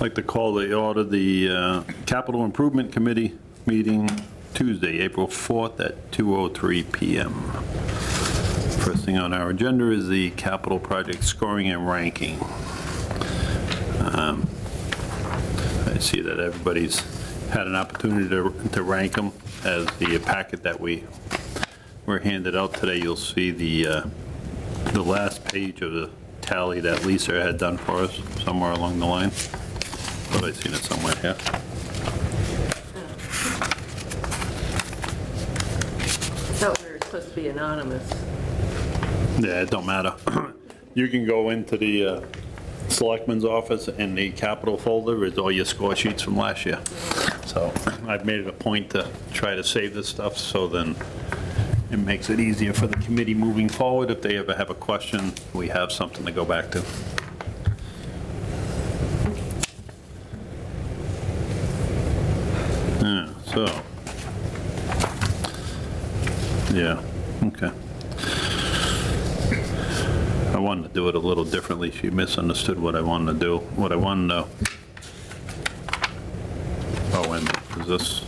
I'd like to call the order the Capital Improvement Committee meeting Tuesday, April 4th at 2:03 PM. First thing on our agenda is the capital project scoring and ranking. I see that everybody's had an opportunity to rank them. As the packet that we were handed out today, you'll see the last page of the tally that Lisa had done for us somewhere along the line. Thought I'd seen it somewhere here. Thought we were supposed to be anonymous. Yeah, it don't matter. You can go into the selectman's office, and the capital folder is all your score sheets from last year. So I've made it a point to try to save this stuff, so then it makes it easier for the committee moving forward. If they ever have a question, we have something to go back to. Yeah, okay. I wanted to do it a little differently. She misunderstood what I wanted to do. What I wanted to... Oh, wait a minute, is this...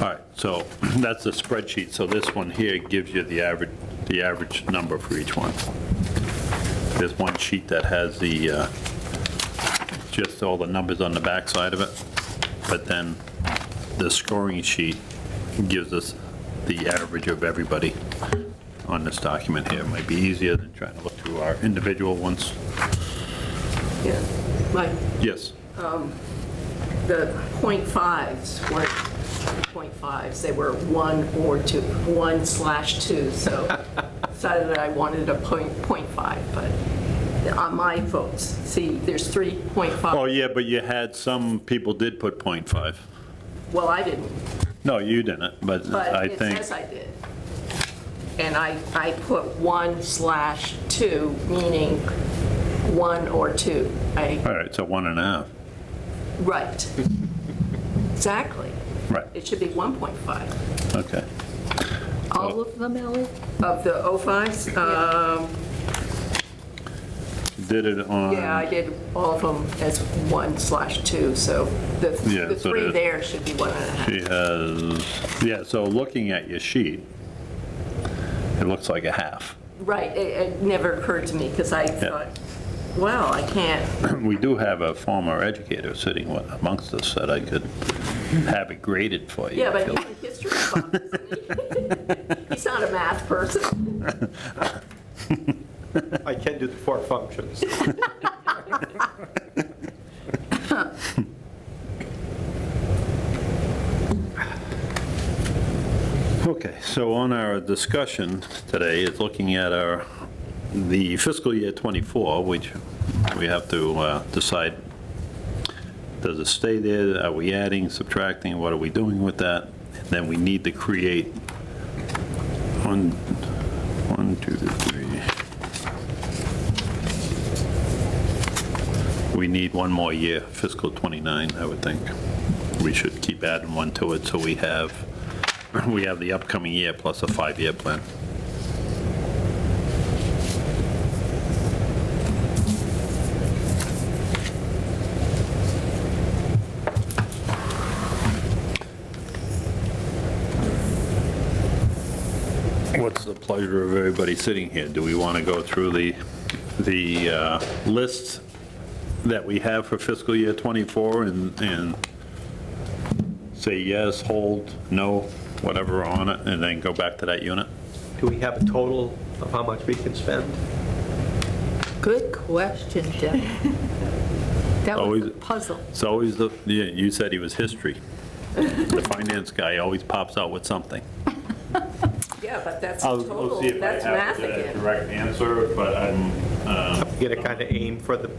All right, so that's the spreadsheet. So this one here gives you the average number for each one. There's one sheet that has the, just all the numbers on the back side of it. But then the scoring sheet gives us the average of everybody on this document here. It might be easier than trying to look through our individual ones. Yeah, Mike, Yes. the .5s weren't .5s, they were 1 or 2, 1/2, so decided that I wanted a .5, but on my votes, see, there's 3.5. Oh, yeah, but you had, some people did put .5. Well, I didn't, No, you didn't, but I but it think... says I did. And I put 1/2, meaning 1 or 2. All right, so 1.5. Right. Exactly. Right, It should be 1.5. okay. All of them, Ellie? Of the 05s? Did it on... Yeah, I did all of them as 1/2, so Yeah, the so 3 the- there should be 1.5. She has, yeah, so looking at your sheet, it looks like a half. Right, it never occurred to me, because I thought, well, I can't, We do have a former educator sitting amongst us that I could have it graded for you. yeah, but he's a history buff, isn't he? He's not a math person. I can do the 4 functions. Okay, so on our discussion today is looking at the fiscal year '24, which we have to decide, does it stay there? Are we adding, subtracting? What are we doing with that? And then we need to create one, 2, 3. We need one more year, fiscal '29, I would think. We should keep adding one to it, so we have the upcoming year plus a 5-year plan. What's the pleasure of everybody sitting here? Do we want to go through the list that we have for fiscal year '24 and say yes, hold, no, whatever on it, and then go back to that unit? Do we have a total of how much we can spend? Good question, Jeff. That was Always- a puzzle. It's always yeah, you said he was history. The finance guy always pops out with something. Yeah, but that's I'll total, see if I that's have math the again. correct answer, but I'm, Get a kind of aim for the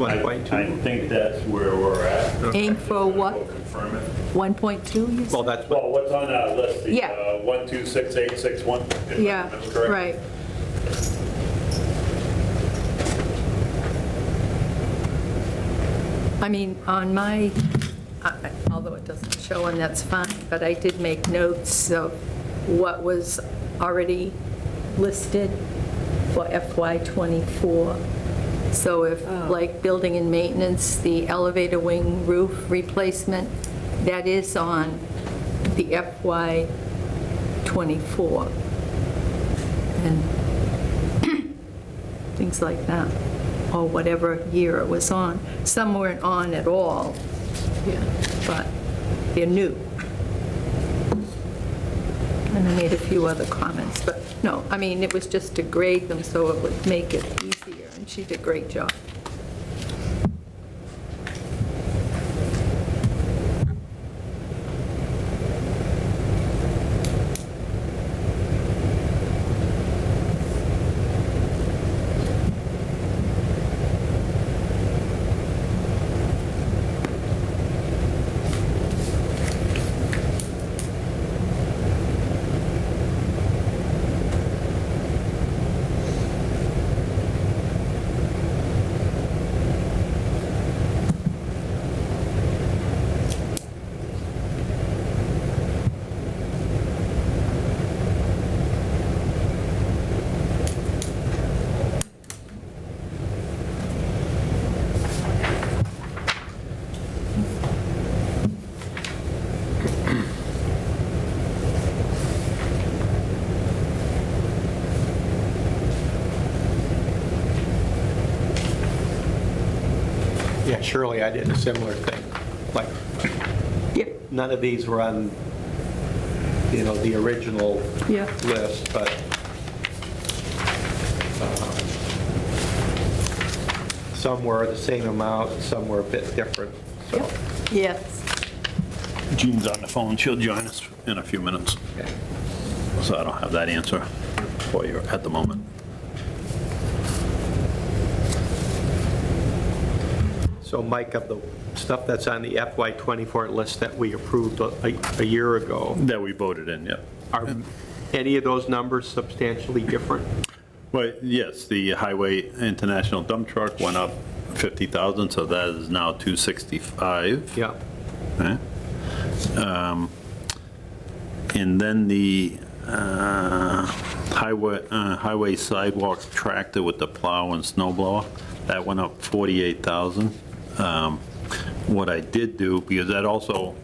I 1.2? think that's where we're at. Aim for what? We'll confirm it. 1.2, you said? Well, that's what, Well, what's on that list? The, Yeah. 126861? if I Yeah, remember correct? right. I mean, on my, although it doesn't show, and that's fine, but I did make notes of what was already listed for FY '24 So if, like, building and maintenance, the elevator wing roof replacement, that is on the FY '24. And things like that, or whatever year it was on. Some weren't on at all, Yeah. but they're new. And I made a few other comments, but no, I mean, it was just to grade them so it would make it easier, and she did a great job. Yeah, Shirley, I did a similar thing. Like, Yep. none of these were on, the original Yeah. list, but some were the same amount, some were a bit different, so. Yes. Jean's on the phone, she'll join us in a few minutes, Okay. so I don't have that answer for you at the moment. So Mike, of the stuff that's on the FY '24 list that we approved a year ago, That we voted in, yeah. are any of those numbers substantially different? Well, yes, the highway international dump truck went up 50,000, so that is now 265. Yeah. Okay. And then the highway sidewalk tractor with the plow and snow blower, that went up 48,000. What I did do, because that also,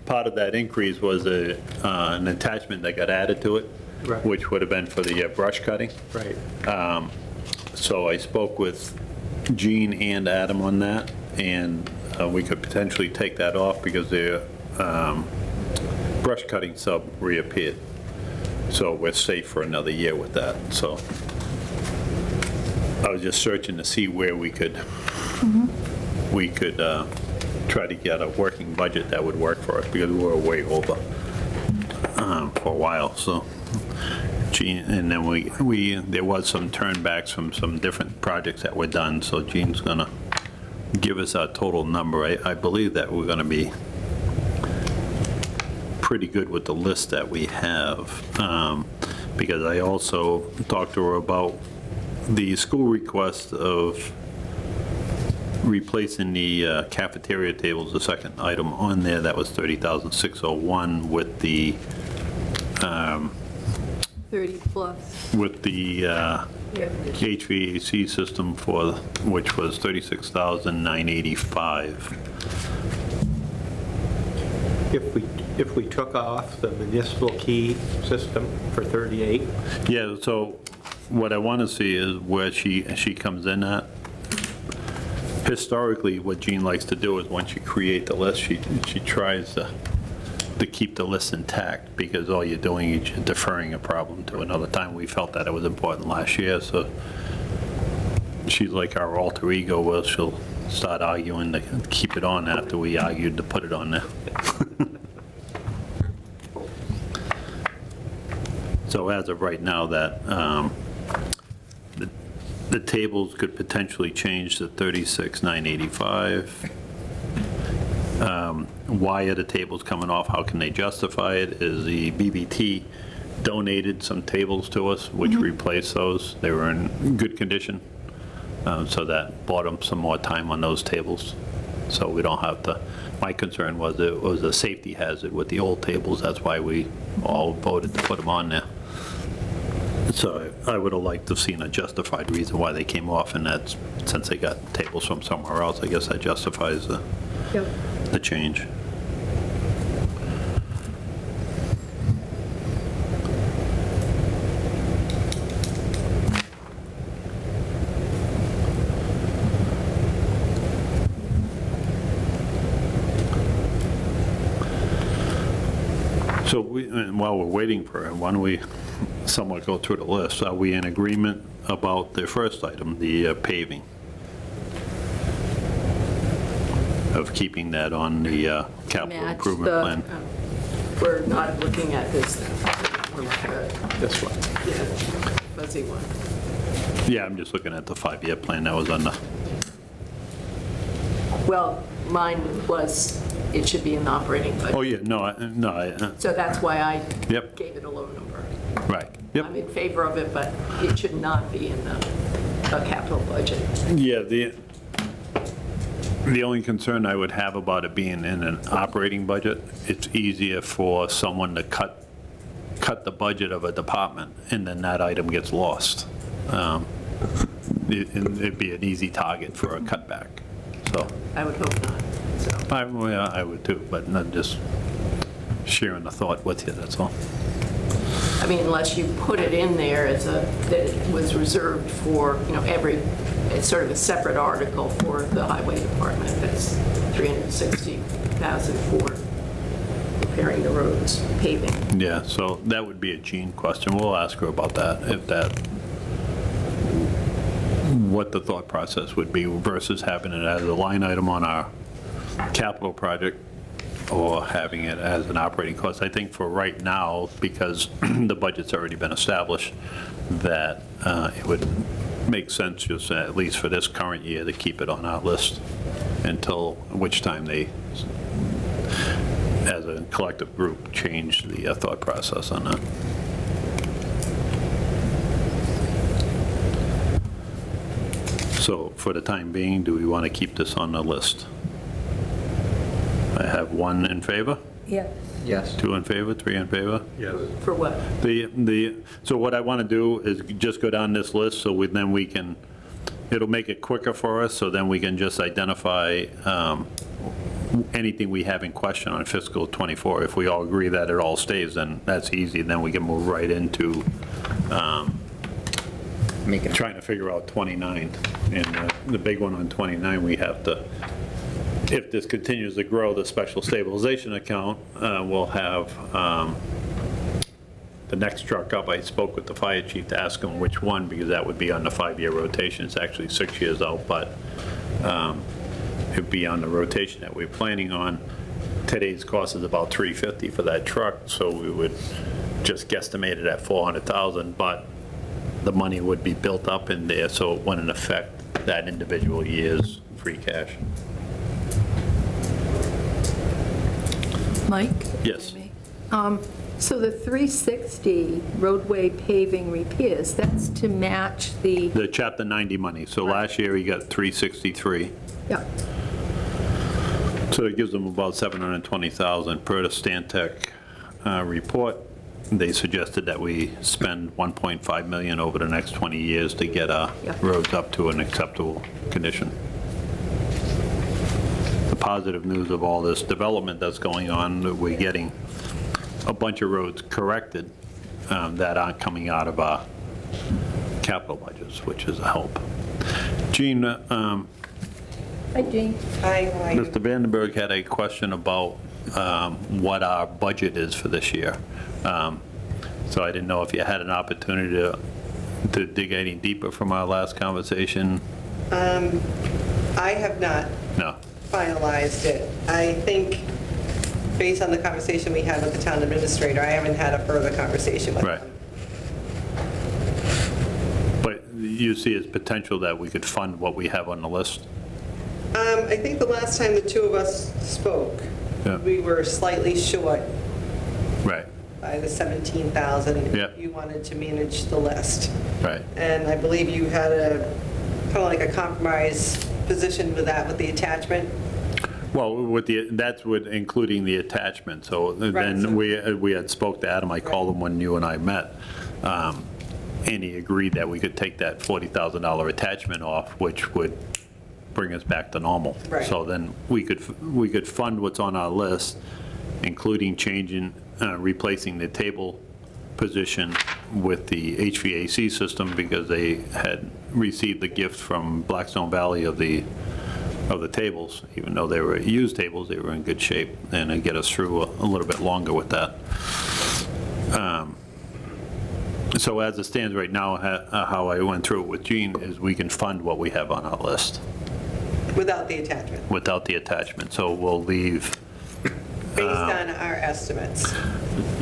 part of that increase was an attachment that got added to it, Right. which would have been for the brush cutting. Right. So I spoke with Gene and Adam on that, and we could potentially take that off because the brush cutting sub reappeared. So we're safe for another year with that, so. I was just searching to see where we could try to get a working budget that would work for us, because we were way over for a while, so. Gene, and then there was some turnbacks from some different projects that were done, so Gene's gonna give us our total number. I believe that we're gonna be pretty good with the list that we have, because I also talked to her about the school request of replacing the cafeteria tables, the second item on there, that was 30,601 with the 30 plus. with the HVAC system which was 36,985. If we took off the municipal key system for 38, Yeah, so what I want to see is where she comes in at. Historically, what Jean likes to do is once you create the list, she tries to keep the list intact, because all you're doing is you're deferring a problem to another time. We felt that it was important last year, so she's like our alter ego, where she'll start arguing to keep it on after we argued to put it on there. So as of right now, that the tables could potentially change to 36,985. Why are the tables coming off? How can they justify it? Is the BBT donated some tables to us, which replaced those. They were in good condition, so that bought them some more time on those tables. So we don't have to, my concern was it was a safety hazard with the old tables. That's why we all voted to put them on there. So I would have liked to have seen a justified reason why they came off, and that's, since they got tables from somewhere else, I guess that justifies the change. So while we're waiting for it, why don't we somewhat go through the list? Are we in agreement about the first item, the paving? Of keeping that on the capital Match improvement the- plan? We're not looking at this, we're looking at, This one. yeah, fuzzy one. Yeah, I'm just looking at the 5-year plan that was on the, Well, mine was, it should be in the operating budget. oh, yeah, no, So that's why I Yep. gave it a low number. right, yep. I'm in favor of it, but it should not be in the capital budget. Yeah, the only concern I would have about it being in an operating budget, it's easier for someone to cut the budget of a department, and then that item gets lost. It'd be an easy target for a cutback, so. I would hope not, so. I would too, but not just sharing the thought with you, that's all. I mean, unless you put it in there as that it was reserved for, it's sort of a separate article for the highway department, that's 360,000 for repairing the roads, paving. Yeah, so that would be a Jean question. We'll ask her about that, what the thought process would be versus having it as a line item on our capital project or having it as an operating cost. I think for right now, because the budget's already been established, that it would make sense just at least for this current year to keep it on our list until which time they, as a collective group, change the thought process on that. So for the time being, do we want to keep this on the list? I have 1 in favor, Yes. Yes. 2 in favor, 3 in favor. Yes. For what? So what I want to do is just go down this list, so then we can, it'll make it quicker for us, so then we can just identify anything we have in question on fiscal '24. If we all agree that it all stays, then that's easy, then we can move right into trying to figure out 29. And the big one on 29, we have to, if this continues to grow, the special stabilization account will have the next truck up. I spoke with the fire chief to ask him which one, because that would be on the 5-year rotation. It's actually 6 years out, but it'd be on the rotation that we're planning on. Today's cost is about $350 for that truck, so we would just guesstimate it at $400,000, but the money would be built up in there, so it wouldn't affect that individual year's free cash. Mike? Yes. So the 360 roadway paving repairs, that's to match the, The Chapter 90 money, so last year he got 363. yeah, So it gives them about $720,000 per the Stantec report. They suggested that we spend $1.5 million over the next 20 years to get our Yep. roads up to an acceptable condition. The positive news of all this development that's going on, that we're getting a bunch of roads corrected that aren't coming out of our capital budgets, which is a help. Gene, hi, Jean. Hi, how are you? Mr. Vandenberg had a question about what our budget is for this year. So I didn't know if you had an opportunity to dig any deeper from our last conversation. I have not No. finalized it. I think, based on the conversation we had with the town administrator, I haven't had a further conversation with Right. him. But you see as potential that we could fund what we have on the list? I think the last time the two of us spoke, Yeah. we were slightly short Right, by the 17,000. Yeah. You wanted to manage the list. right. And I believe you had a, kind of like a compromise position with that, with the attachment. Well, that's with including the attachment, so Right, so- then we had spoke to Adam, I called him when you and I met, and he agreed that we could take that $40,000 attachment off, which would bring us back to normal. Right. So then we could fund what's on our list, including changing, replacing the table position with the HVAC system, because they had received the gift from Blackstone Valley of the tables. Even though they were used tables, they were in good shape, and it'd get us through a little bit longer with that. So as it stands right now, how I went through it with Gene is we can fund what we have on our list Without the attachment, without the attachment. So we'll leave, based on our estimates.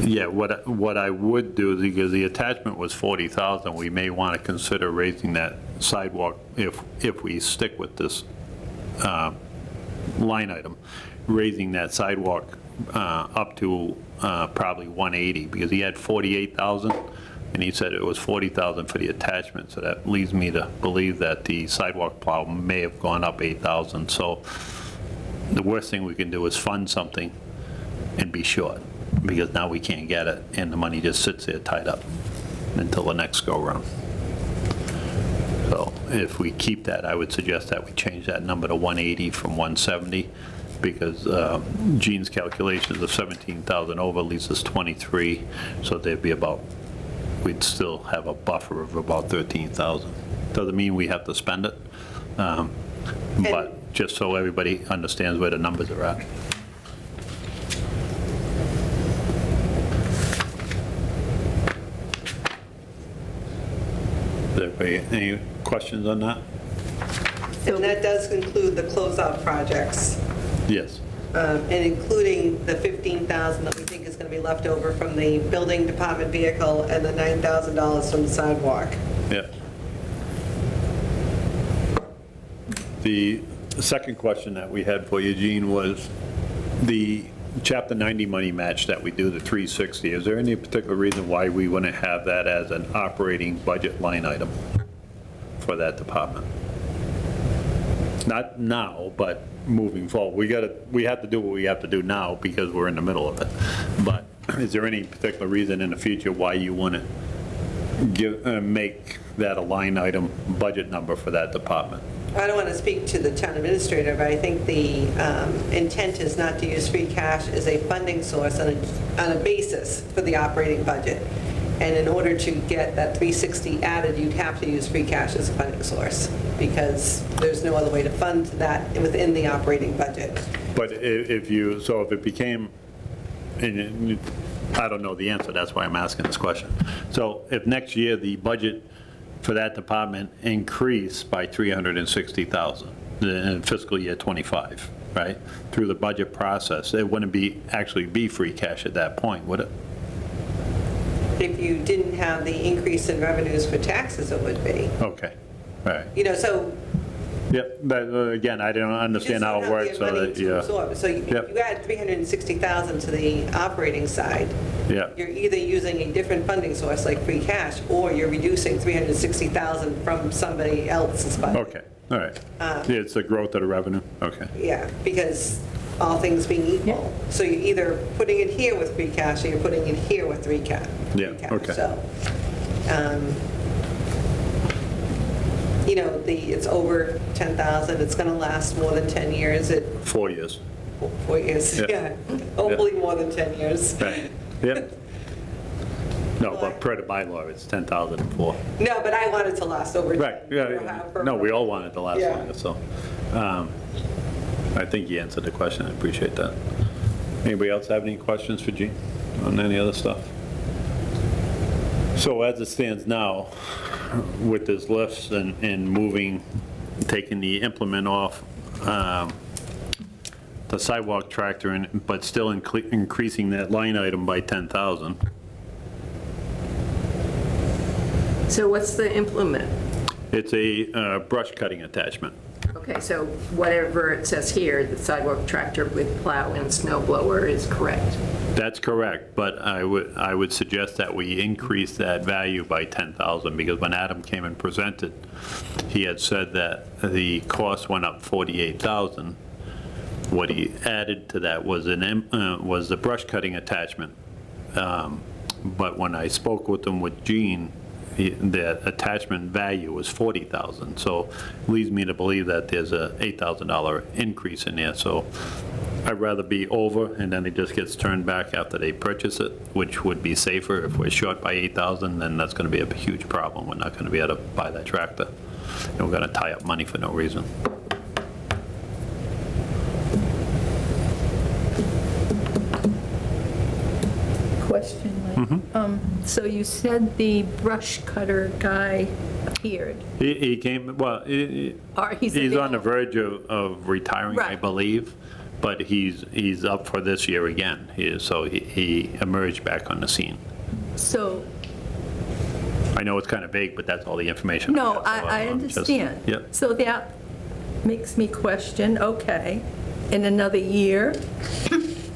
yeah, what I would do, because the attachment was 40,000, we may want to consider raising that sidewalk if we stick with this line item, raising that sidewalk up to probably 180, because he had 48,000, and he said it was 40,000 for the attachment, so that leads me to believe that the sidewalk plow may have gone up 8,000. So the worst thing we can do is fund something and be short, because now we can't get it, and the money just sits there tied up until the next go-round. So if we keep that, I would suggest that we change that number to 180 from 170, because Gene's calculations of 17,000 over leaves us 23, so there'd be about, we'd still have a buffer of about 13,000. Doesn't mean we have to spend it, but just so everybody understands where the numbers are at. Is there any questions on that? And that does include the closeout projects, Yes. and including the 15,000 that we think is going to be left over from the building department vehicle and the $9,000 from the sidewalk. Yeah. The second question that we had for you, Gene, was the Chapter 90 money match that we do, the 360. Is there any particular reason why we wouldn't have that as an operating budget line item for that department? Not now, but moving forward. We have to do what we have to do now because we're in the middle of it. But is there any particular reason in the future why you wouldn't make that a line item budget number for that department? I don't want to speak to the town administrator, but I think the intent is not to use free cash as a funding source on a basis for the operating budget. And in order to get that 360 added, you'd have to use free cash as a funding source, because there's no other way to fund that within the operating budget. But if it became, and I don't know the answer, that's why I'm asking this question. So if next year the budget for that department increased by 360,000 in fiscal year '25, right? Through the budget process, it wouldn't actually be free cash at that point, would it? If you didn't have the increase in revenues for taxes, it would be. Okay, all right. You know, so Yep, but again, I don't understand how it works, so that, yeah. So you Yep. add 360,000 to the operating side. Yeah. You're either using a different funding source like free cash, or you're reducing 360,000 from somebody else's budget. Okay, all right. Yeah, it's the growth of the revenue, okay. Yeah, because all things being equal. So you're either putting it here with free cash, or you're putting it here with free cash. Yeah, okay. So, you know, it's over 10,000, it's going to last more than 10 years. 4 years. 4 years, Yeah. yeah. Hopefully more than 10 years. Right, yep. No, but per the bylaw, it's 10,004. No, but I want it to last over 10. Right, yeah, no, we all want it to last Yeah. longer, so. I think you answered the question, I appreciate that. Anybody else have any questions for Gene on any other stuff? So as it stands now, with this lifts and moving, taking the implement off, the sidewalk tractor, but still increasing that line item by 10,000. So what's the implement? It's a brush cutting attachment. Okay, so whatever it says here, the sidewalk tractor with plow and snow blower is correct. That's correct, but I would suggest that we increase that value by 10,000, because when Adam came and presented, he had said that the cost went up 48,000. What he added to that was was the brush cutting attachment. But when I spoke with him with Gene, the attachment value was 40,000. So leads me to believe that there's a $8,000 increase in there. So I'd rather be over, and then it just gets turned back after they purchase it, which would be safer. If we're short by 8,000, then that's going to be a huge problem. We're not going to be able to buy that tractor. And we're going to tie up money for no reason. Question, Mike. So you said the brush cutter guy appeared, He came, well, or he's he's on the available? verge of retiring, I Right. believe, but he's up for this year again. So he emerged back on the scene. So, I know it's kind of vague, but that's all the information. no, have, so I I'm just- understand. Yep. So that makes me question, okay, in another year,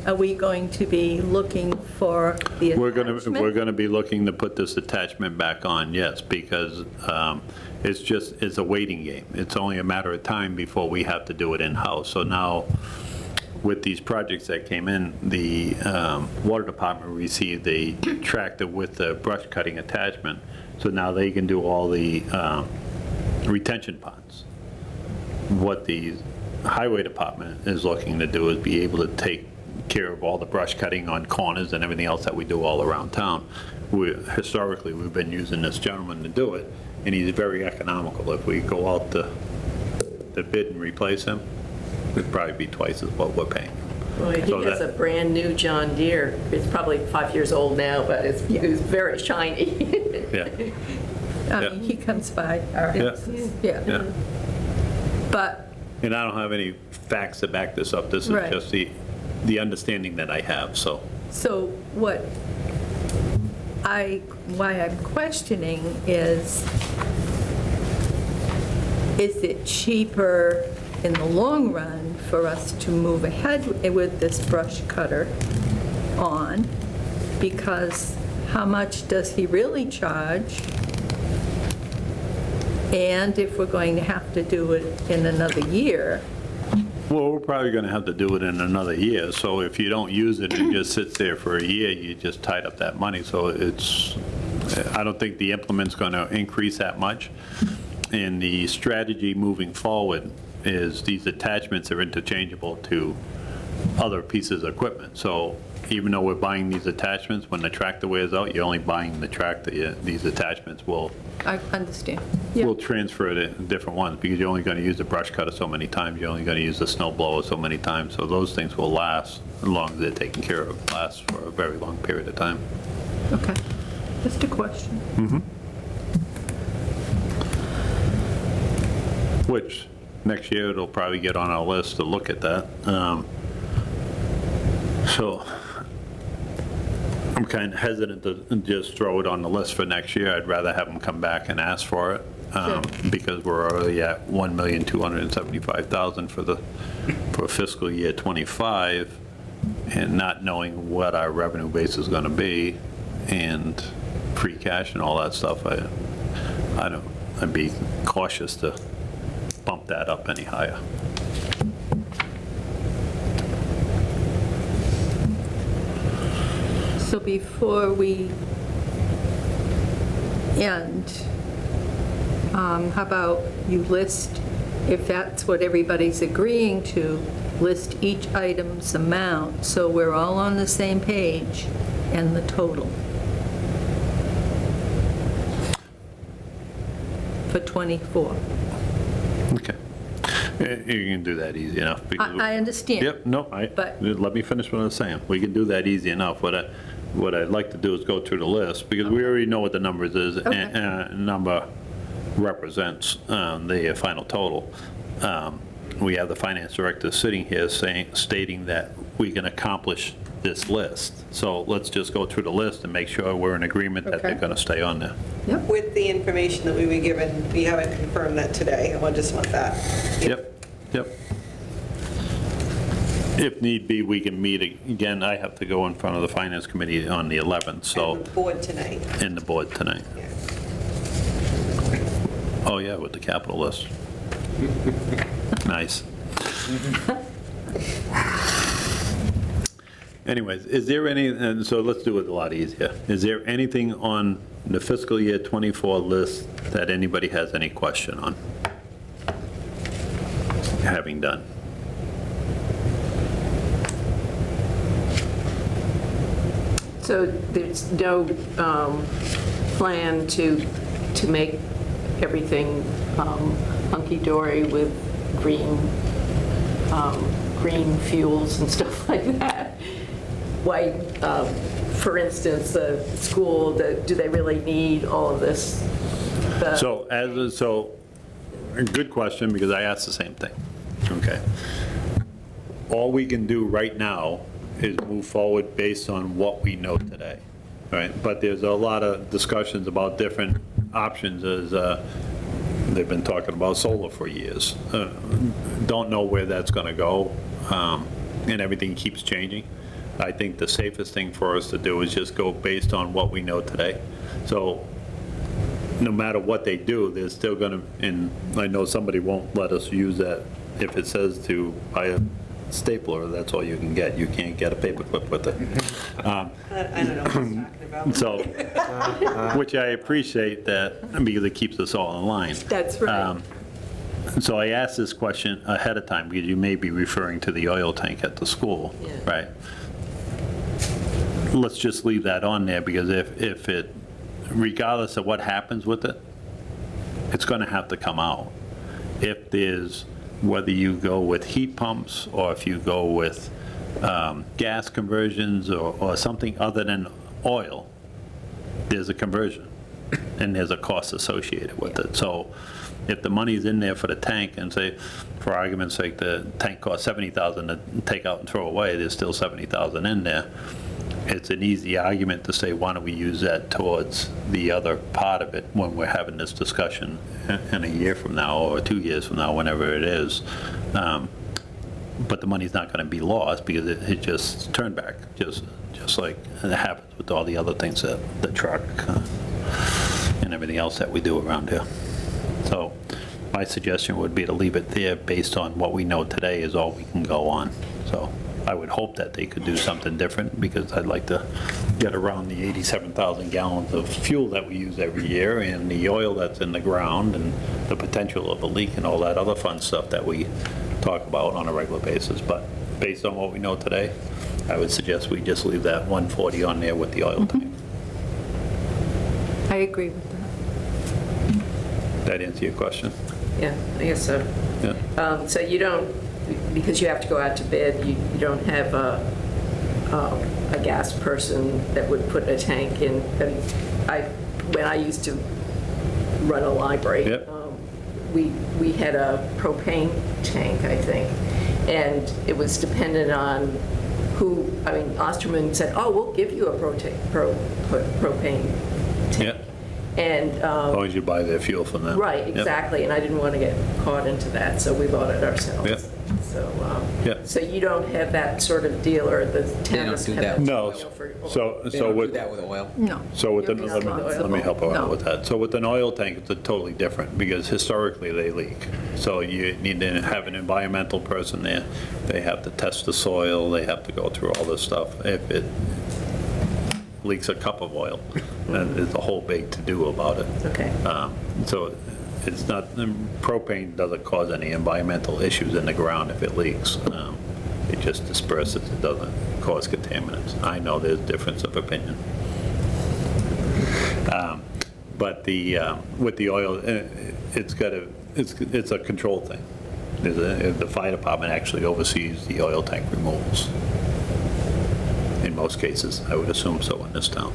are we going to be looking for the We're attachment? going to be looking to put this attachment back on, yes, because it's a waiting game. It's only a matter of time before we have to do it in-house. So now, with these projects that came in, the water department received a tractor with the brush cutting attachment, so now they can do all the retention ponds. What the highway department is looking to do is be able to take care of all the brush cutting on corners and everything else that we do all around town. Historically, we've been using this gentleman to do it, and he's very economical. If we go out to bid and replace him, it'd probably be twice as what we're paying. Well, he So has that- a brand-new John Deere. It's probably 5 years old now, but it's very shiny. Yeah, I mean, he comes by our houses, yeah. yeah. But, And I don't have any facts to back this up. This is Right. just the understanding that I have, so. so why I'm questioning is it cheaper in the long run for us to move ahead with this brush cutter on? Because how much does he really charge? And if we're going to have to do it in another year, Well, we're probably going to have to do it in another year, so if you don't use it and it just sits there for a year, you just tied up that money, so I don't think the implement's going to increase that much. And the strategy moving forward is these attachments are interchangeable to other pieces of equipment. So even though we're buying these attachments, when the tractor wears out, you're only buying the tractor. These attachments will I understand. Yeah. We'll transfer it in different ones, because you're only going to use the brush cutter so many times, you're only going to use the snow blower so many times, so those things will last, as long as they're taken care of, last for a very long period of time. Okay, just a question. Which, next year, it'll probably get on our list to look at that. So, I'm kind of hesitant to just throw it on the list for next year. I'd rather have them come back and ask for it, because we're already at $1,275,000 for fiscal year '25, and not knowing what our revenue base is going to be, and free cash and all that stuff, I'd be cautious to bump that up any higher. So before we end, how about you list, if that's what everybody's agreeing to, list each item's amount, so we're all on the same page, and the total for '24. Okay. You can do that easy enough. because- I understand. Yep, no, But- let me finish what I was saying. We can do that easy enough. What I'd like to do is go through the list, because we already know what the numbers is, Okay. and number represents the final total. We have the finance director sitting here stating that we can accomplish this list. So let's just go through the list and make sure we're in agreement that they're Okay. going to stay on there. Yep, With the information that we were given, we haven't confirmed that today. I just want that. Yep, yep. If need be, we can meet again. I have to go in front of the finance committee on the 11th, so, And the board tonight. in the board tonight. Yeah. Oh, yeah, with the capital list. Nice. anyways, is there any, and so let's do it a lot easier. Is there anything on the fiscal year '24 list that anybody has any question on? Having done. So there's no plan to make everything hunky-dory with green fuels and stuff like that? Why, for instance, the school, do they really need all of this? So, a good question, because I asked the same thing, okay? All we can do right now is move forward based on what we know today, right? But there's a lot of discussions about different options, as they've been talking about solar for years. Don't know where that's gonna go, and everything keeps changing. I think the safest thing for us to do is just go based on what we know today. So no matter what they do, they're still gonna, and I know somebody won't let us use that. If it says to buy a stapler, that's all you can get. You can't get a paperclip with it. I don't know what he's talking about. So, which I appreciate that, because it keeps us all in line. That's right. So I asked this question ahead of time, because you may be referring to the oil tank at the school, Yeah. right? Let's just leave that on there, because if it, regardless of what happens with it, it's going to have to come out. If there's, whether you go with heat pumps, or if you go with gas conversions, or something other than oil, there's a conversion, and there's a cost associated with it. So if the money's in there for the tank, and say, for argument's sake, the tank costs $70,000 to take out and throw away, there's still $70,000 in there, it's an easy argument to say, why don't we use that towards the other part of it when we're having this discussion in a year from now, or 2 years from now, whenever it is. But the money's not going to be lost, because it just turned back, just like it happens with all the other things, that the truck and everything else that we do around here. So my suggestion would be to leave it there based on what we know today is all we can go on. So I would hope that they could do something different, because I'd like to get around the 87,000 gallons of fuel that we use every year, and the oil that's in the ground, and the potential of a leak, and all that other fun stuff that we talk about on a regular basis. But based on what we know today, I would suggest we just leave that 140 on there with the oil tank. I agree with that. That answer your question? Yeah, I guess so. Yeah. So you don't, because you have to go out to bid, you don't have a gas person that would put a tank in. When I used to run a library, Yep. we had a propane tank, I think, and it was dependent on who, I mean, Osterman said, oh, we'll give you a propane tank. Yeah. And As long as you buy their fuel from them. right, Yep. exactly, and I didn't want to get caught into that, so we bought it ourselves. Yeah. Yeah. So you don't have that sort of deal, or the town doesn't do have that. No, oil for- so They don't do with, that with oil. No. so with an, You're let me responsible. help her out No. with that. So with an oil tank, it's a totally different, because historically they leak. So you need to have an environmental person there. They have to test the soil, they have to go through all this stuff. If it leaks a cup of oil, then there's a whole big to-do about it. Okay, So it's not, propane doesn't cause any environmental issues in the ground if it leaks. It just disperses, it doesn't cause contaminants. I know there's difference of opinion. But with the oil, it's a control thing. The fire department actually oversees the oil tank removals. In most cases, I would assume so in this town.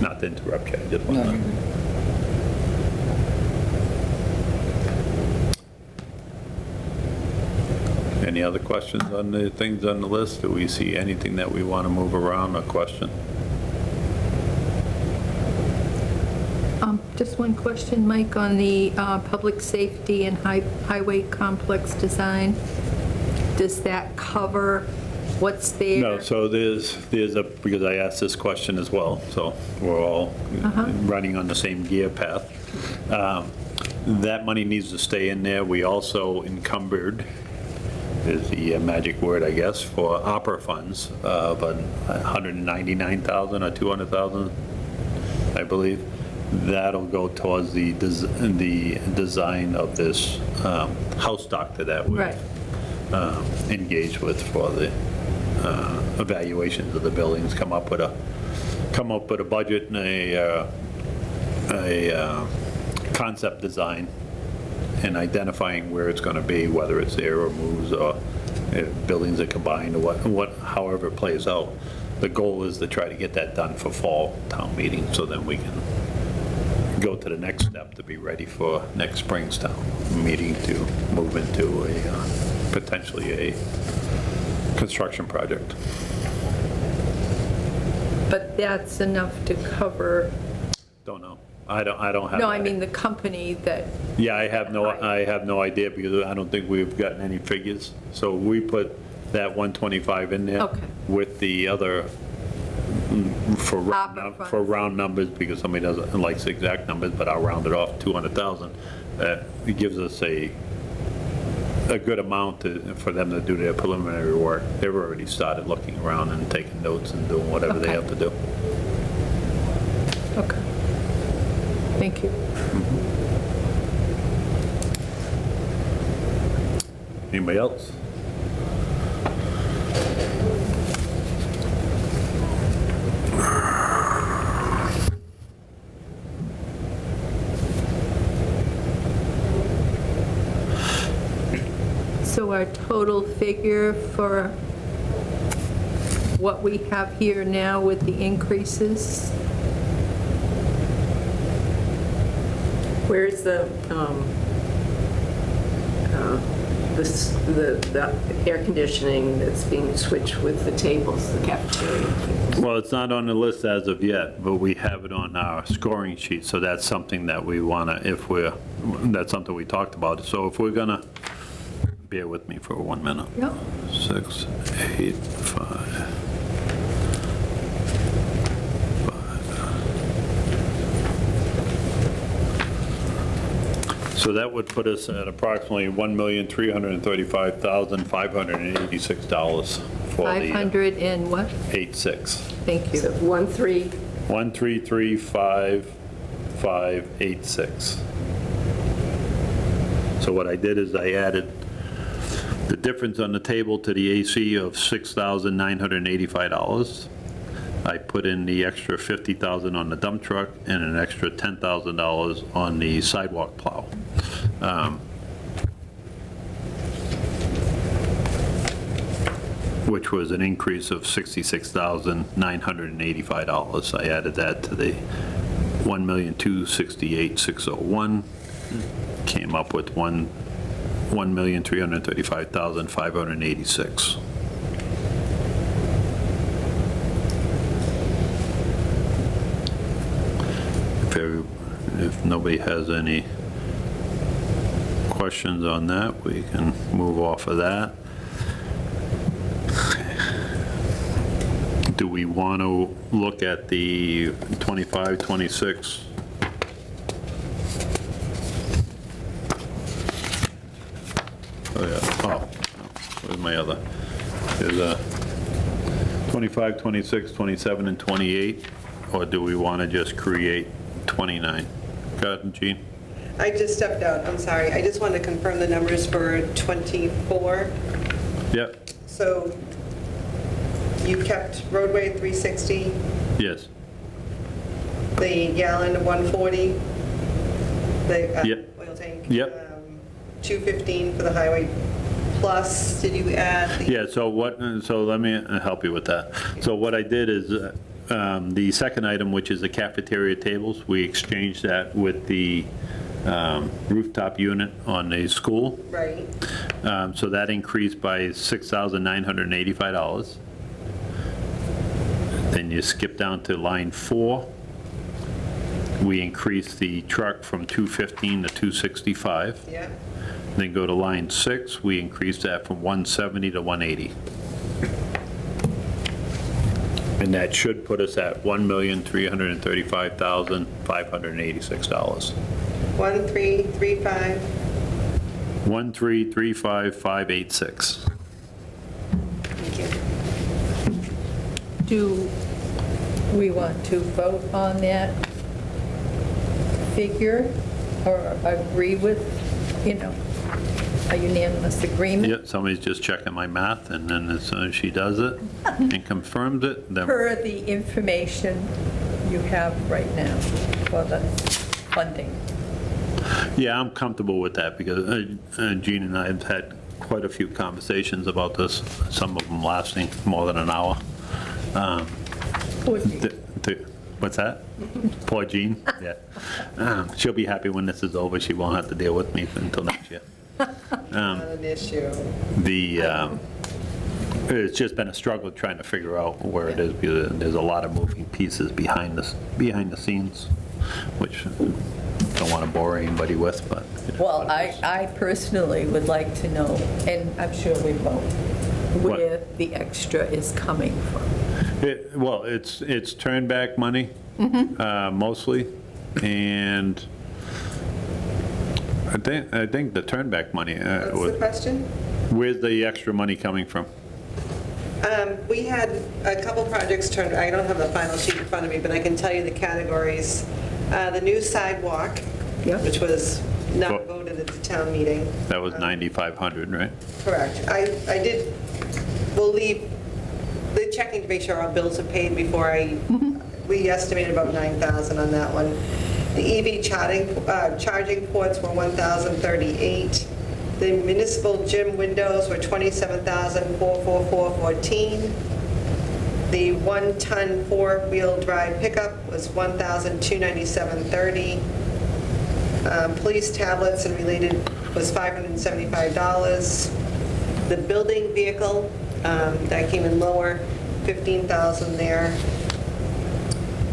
Not to interrupt you, I just want to. Any other questions on the things on the list? Do we see anything that we want to move around or question? Just one question, Mike, on the public safety and highway complex design. Does that cover what's there? No, so there's a, because I asked this question as well, so we're all running on the same gear path. That money needs to stay in there. We also encumbered is the magic word, I guess, for opera funds of $199,000 or $200,000, I believe. That'll go towards the design of this house doctor that we Right. engaged with for the evaluations of the buildings, come up with a budget and a concept design, and identifying where it's going to be, whether it's there or moves, or if buildings are combined, or however it plays out. The goal is to try to get that done for fall town meeting, so then we can go to the next step to be ready for next spring's town meeting to move into potentially a construction project. But that's enough to cover, Don't know. I don't have. no, I mean the company that, Yeah, I have no idea, because I don't think we've gotten any figures. So we put that 125 in there. Okay. With the other, for Opera funds. round numbers, because somebody doesn't like the exact numbers, but I'll round it off 200,000. It gives us a good amount for them to do their preliminary work. They've already started looking around and taking notes and doing whatever they Okay. have to do. okay. Thank you. Anybody else? So our total figure for what we have here now with the increases, Where is the air conditioning that's being switched with the tables, the cafeteria? Well, it's not on the list as of yet, but we have it on our scoring sheet, so that's something that we want to, that's something we talked about. So if we're gonna, bear with me for 1 minute. yeah, 6, 8, 5. So that would put us at approximately $1,335,586 for the 500 and what? 86. Thank you. So 1,300. 1,335,586. So what I did is I added the difference on the table to the AC of $6,985. I put in the extra $50,000 on the dump truck and an extra $10,000 on the sidewalk plow. Which was an increase of $66,985. I added that to the $1,268,601. Came up with $1,335,586. If nobody has any questions on that, we can move off of that. Do we want to look at the 25, 26? Oh, yeah, oh, where's my other? There's a 25, 26, 27, and 28, or do we want to just create 29? Go ahead, Gene. I just stepped out, I'm sorry. I just wanted to confirm the numbers for 24. Yep, So you kept roadway at 360, yes, the gallon 140, the Yep. oil tank. Yep. 215 for the highway plus, did you add the? yeah, so let me help you with that. So what I did is, the second item, which is the cafeteria tables, we exchanged that with the rooftop unit on the school. Right, So that increased by $6,985. Then you skip down to line 4. We increased the truck from 215 to 265. yeah. Then go to line 6, we increased that from 170 to 180. And that should put us at $1,335,586. 1335, 1,335,586. Do we want to vote on that figure or agree with, a unanimous agreement? Yeah, somebody's just checking my math, and then as soon as she does it and confirms it, then, Per the information you have right now for the funding. yeah, I'm comfortable with that, because Gene and I have had quite a few conversations about this, some of them lasting more than an hour. What's that? Poor Jean, yeah. She'll be happy when this is over, she won't have to deal with me until next year. Not an issue. It's just been a struggle trying to figure out where it is, because there's a lot of moving pieces behind the scenes, which don't want to bore anybody with, but. it is Well, what it is. I personally would like to know, and I'm sure we both, where the extra is coming from. Well, it's turned back money, mostly, and I think the turn back money, What's the question? where's the extra money coming from? We had a couple projects turned, I don't have the final sheet in front of me, but I can tell you the categories. The new sidewalk, Yep. which was Well- not voted at the town meeting. That was 9,500, right? Correct. We'll leave, they're checking to make sure our bills are paid before we estimated about 9,000 on that one. The EV charging ports were 1,038. The municipal gym windows were 27,444.14. The one-ton four-wheel drive pickup was 1,297.30. Police tablets and related was $575. The building vehicle, that came in lower, 15,000 there.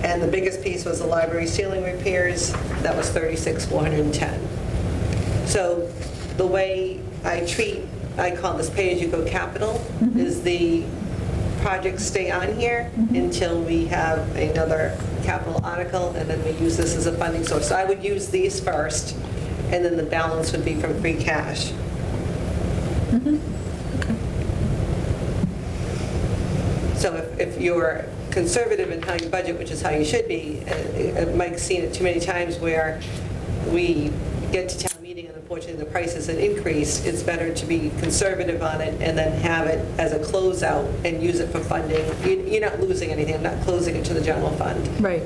And the biggest piece was the library ceiling repairs, that was 36,410. So the way I call this pay-as-you-go capital, is the projects stay on here until we have another capital article, and then we use this as a funding source. So I would use these first, and then the balance would be from free cash. So if you're conservative in how you budget, which is how you should be, Mike's seen it too many times where we get to town meeting and unfortunately the price isn't increased, it's better to be conservative on it and then have it as a closeout and use it for funding. You're not losing anything, I'm not closing it to the general fund. Right.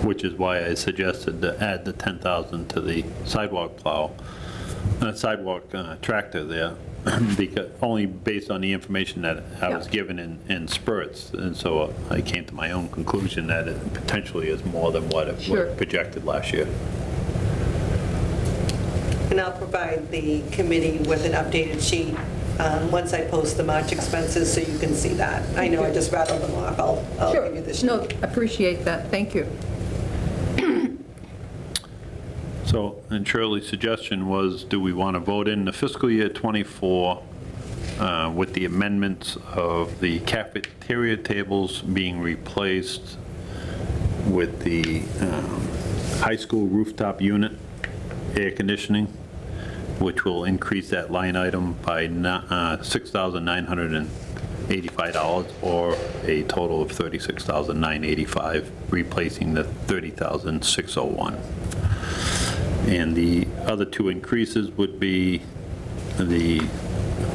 Which is why I suggested to add the 10,000 to the sidewalk tractor there, because, only based on the information that I was Yeah. given in spurts. And so I came to my own conclusion that it potentially is more than what it Sure. was projected last year. And I'll provide the committee with an updated sheet once I post the March expenses so you can see that. I know I just rattled them off, I'll Sure. give you the sheet. No, appreciate that. Thank you. So, and Shirley's suggestion was, do we want to vote in the fiscal year '24 with the amendments of the cafeteria tables being replaced with the high school rooftop unit air conditioning, which will increase that line item by $6,985, or a total of $36,985, replacing the $30,601. And the other two increases would be the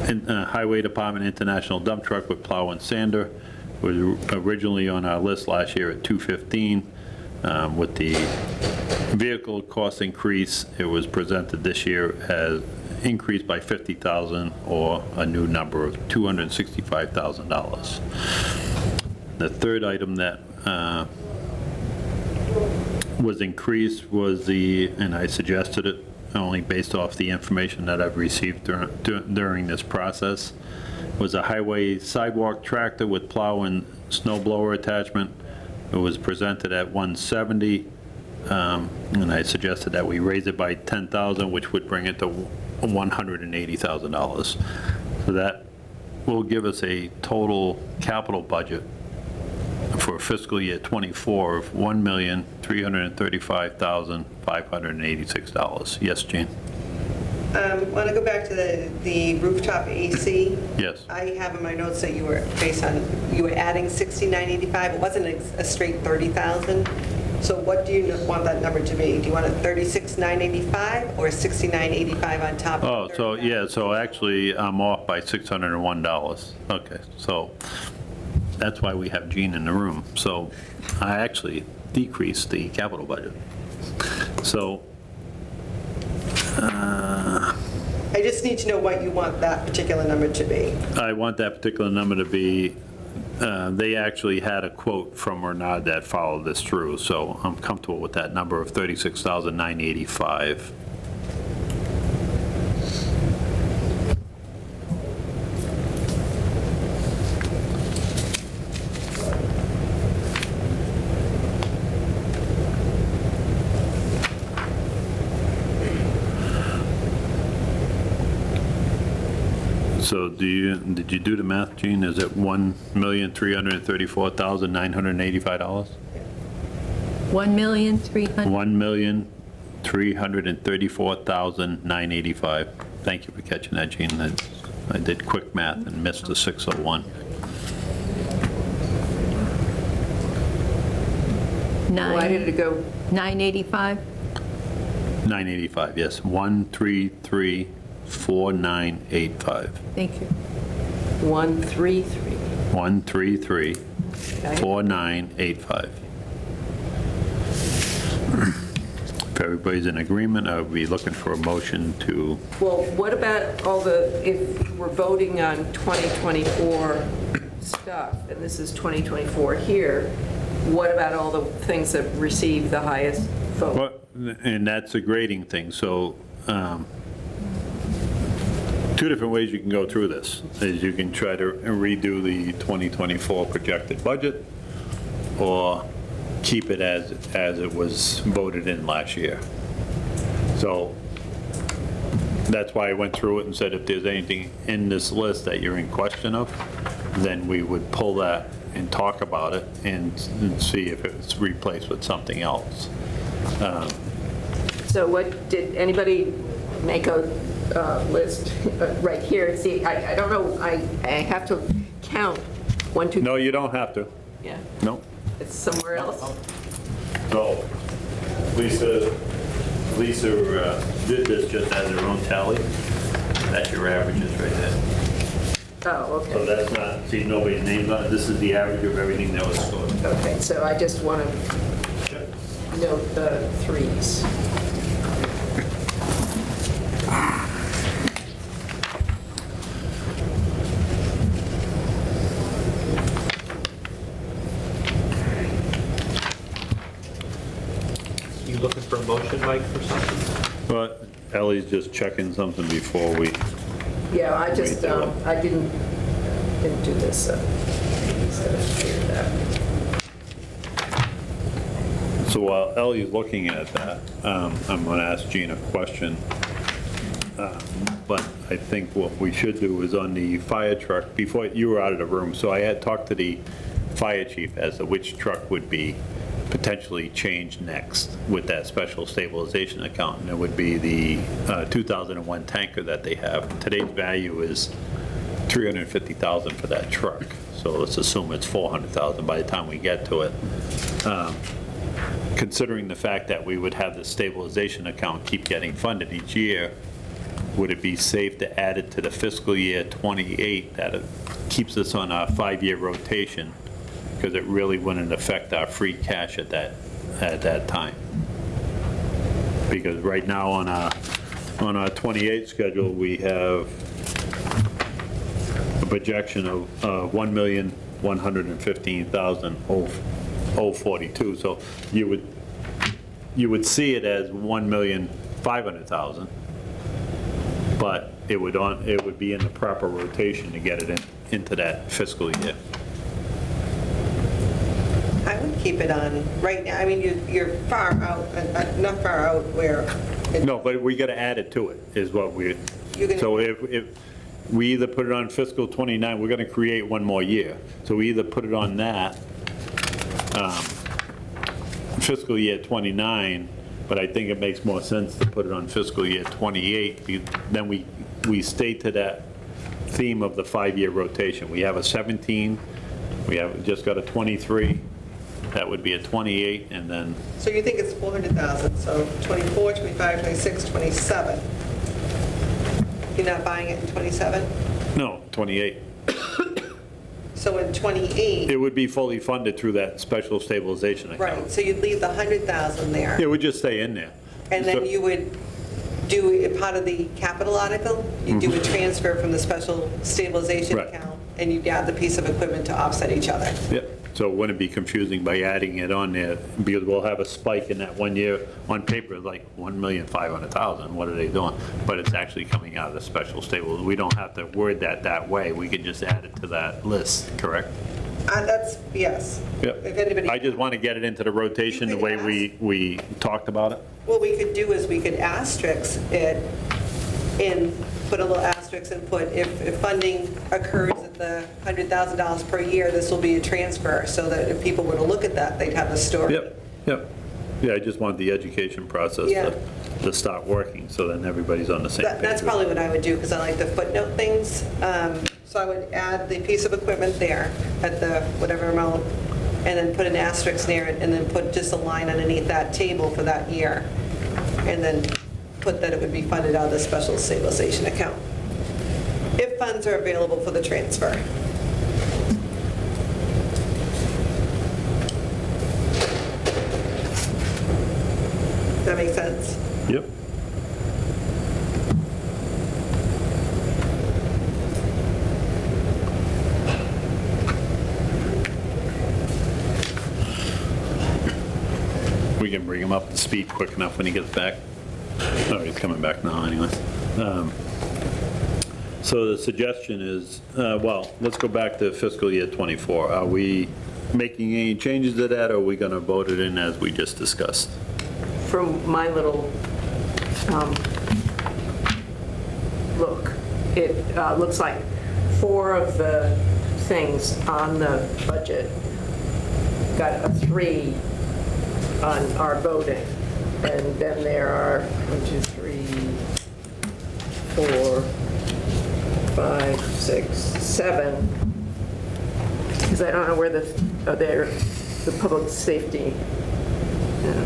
Highway Department International Dump Truck with plow and sander, was originally on our list last year at $215. With the vehicle cost increase, it was presented this year as increased by $50,000, or a new number of $265,000. The third item that was increased was and I suggested it only based off the information that I've received during this process, was a highway sidewalk tractor with plow and snow blower attachment. It was presented at $170, and I suggested that we raise it by $10,000, which would bring it to $180,000. So that will give us a total capital budget for fiscal year '24 of $1,335,586. Yes, Gene? Want to go back to the rooftop AC? Yes. I have in my notes that you were adding 6985. It wasn't a straight 30,000. So what do you want that number to be? Do you want it 36,985 or 6985 on top Oh, of so, 30,000? yeah, so actually, I'm off by $601. Okay, so that's why we have Gene in the room. So I actually decreased the capital budget. So, I just need to know what you want that particular number to be. I want that particular number to be, they actually had a quote from Renard that followed this through, so I'm comfortable with that number of $36,985. So did you do the math, Gene? Is it $1,334,985? 1,300,000. $1,334,985. Thank you for catching that, Gene. I did quick math and missed the 601. Why did it go? 985? 985, yes. 1334985. Thank you. 133. 1334985. If everybody's in agreement, I would be looking for a motion to, Well, what about all if we're voting on 2024 stuff, and this is 2024 here, what about all the things that receive the highest vote? well, and that's a grading thing, so two different ways you can go through this, is you can try to redo the 2024 projected budget, or keep it as it was voted in last year. So that's why I went through it and said if there's anything in this list that you're in question of, then we would pull that and talk about it and see if it's replaced with something else. So what, did anybody make a list right here? See, I don't know, I have to count. 1, 2, No, you don't have to. yeah, No. it's somewhere else. No. Lisa did this just as her own tally. That's your averages right there. Oh, So okay. that's not, see, nobody's names on it. This is the average of everything that was scored. Okay, so I just want to note the threes. You looking for a motion, Mike, for something? But Ellie's just checking something before we, Yeah, I just, I didn't do this, so. So let's do that. so while Ellie's looking at that, I'm going to ask Gene a question. But I think what we should do is on the fire truck, before you were out of the room, so I had talked to the fire chief as to which truck would be potentially changed next with that special stabilization account, and it would be the 2001 tanker that they have. Today's value is $350,000 for that truck, so let's assume it's $400,000 by the time we get to it. Considering the fact that we would have the stabilization account keep getting funded each year, would it be safe to add it to the fiscal year '28 that it keeps us on a 5-year rotation? Because it really wouldn't affect our free cash at that time. Because right now on our 28 schedule, we have a projection of $1,115,042. So you would see it as $1,500,000, but it would be in the proper rotation to get it into that fiscal year. I would keep it on right now. I mean, you're far out, not far out where. No, but we got to add it to it, is what we, You're gonna- so if we either put it on fiscal '29, we're going to create one more year. So we either put it on that fiscal year '29, but I think it makes more sense to put it on fiscal year '28, then we stay to that theme of the 5-year rotation. We have a 17, we have just got a 23, that would be a 28, and then, So you think it's 400,000, so 24, 25, 26, 27. You're not buying it in 27? no, 28. So in 28, It would be fully funded through that special stabilization account. right, so you'd leave the 100,000 there. It would just stay in there. And So- then you would do, a part of the capital article, you do a transfer from the special stabilization Right. account, and you'd add the piece of equipment to offset each other. Yep, so it wouldn't be confusing by adding it on there, because we'll have a spike in that 1 year, on paper, like 1,500,000, what are they doing? But it's actually coming out of the special stable, we don't have to word that way, we can just add it to that list, correct? That's, yes. Yep. If anybody, I just want to get it into the rotation the way we talked about it. what we could do is we could asterisk it and put a little asterisk and put, if funding occurs at the $100,000 per year, this will be a transfer, so that if people were to look at that, they'd have a story. Yep. Yeah, I just want the education process Yeah. to start working, so then everybody's on the same page. That's probably what I would do, because I like to footnote things. So I would add the piece of equipment there at the whatever amount, and then put an asterisk near it, and then put just a line underneath that table for that year. And then put that it would be funded out of the special stabilization account, if funds are available for the transfer. Does that make sense? Yep. We can bring him up to speed quick enough when he gets back. Oh, he's coming back now anyways. So the suggestion is, well, let's go back to fiscal year '24. Are we making any changes to that, or are we going to vote it in as we just discussed? From my little look, it looks like 4 of the things on the budget got a 3 on our voting. And then there are 1, 2, 3, 4, 5, 6, 7. Because I don't know where the public safety, no,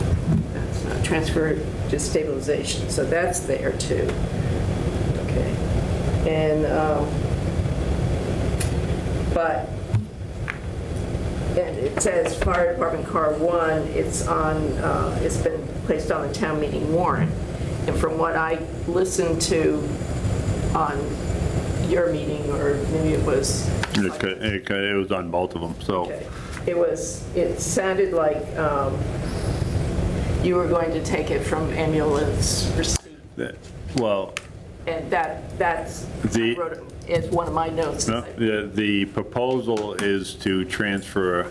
that's not transfer to stabilization, so that's there too. Okay. And, and it says fire department car 1, it's on, it's been placed on the town meeting warrant. And from what I listened to on your meeting, or maybe it was. It was on both of them, so. Okay. It sounded like you were going to take it from ambulance receipt. Well, And that's, The- I wrote it as one of my notes. no, the proposal is to transfer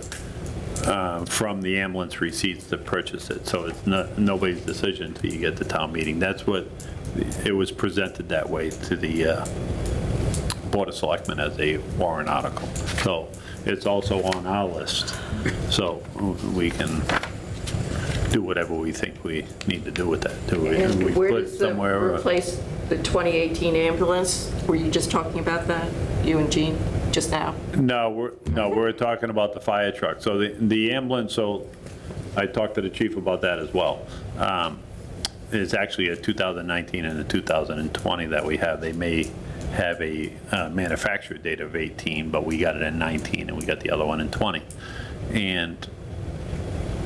from the ambulance receipts to purchase it, so it's nobody's decision until you get to town meeting. That's what, it was presented that way to the Board of Selectmen as a warrant article. So it's also on our list, so we can do whatever we think we need to do with that. Do we And where put does the somewhere? replace the 2018 ambulance? Were you just talking about that, you and Jean, just now? No, we're talking about the fire truck. So the ambulance, so I talked to the chief about that as well. It's actually a 2019 and a 2020 that we have. They may have a manufacturer date of 18, but we got it in 19 and we got the other one in 20. And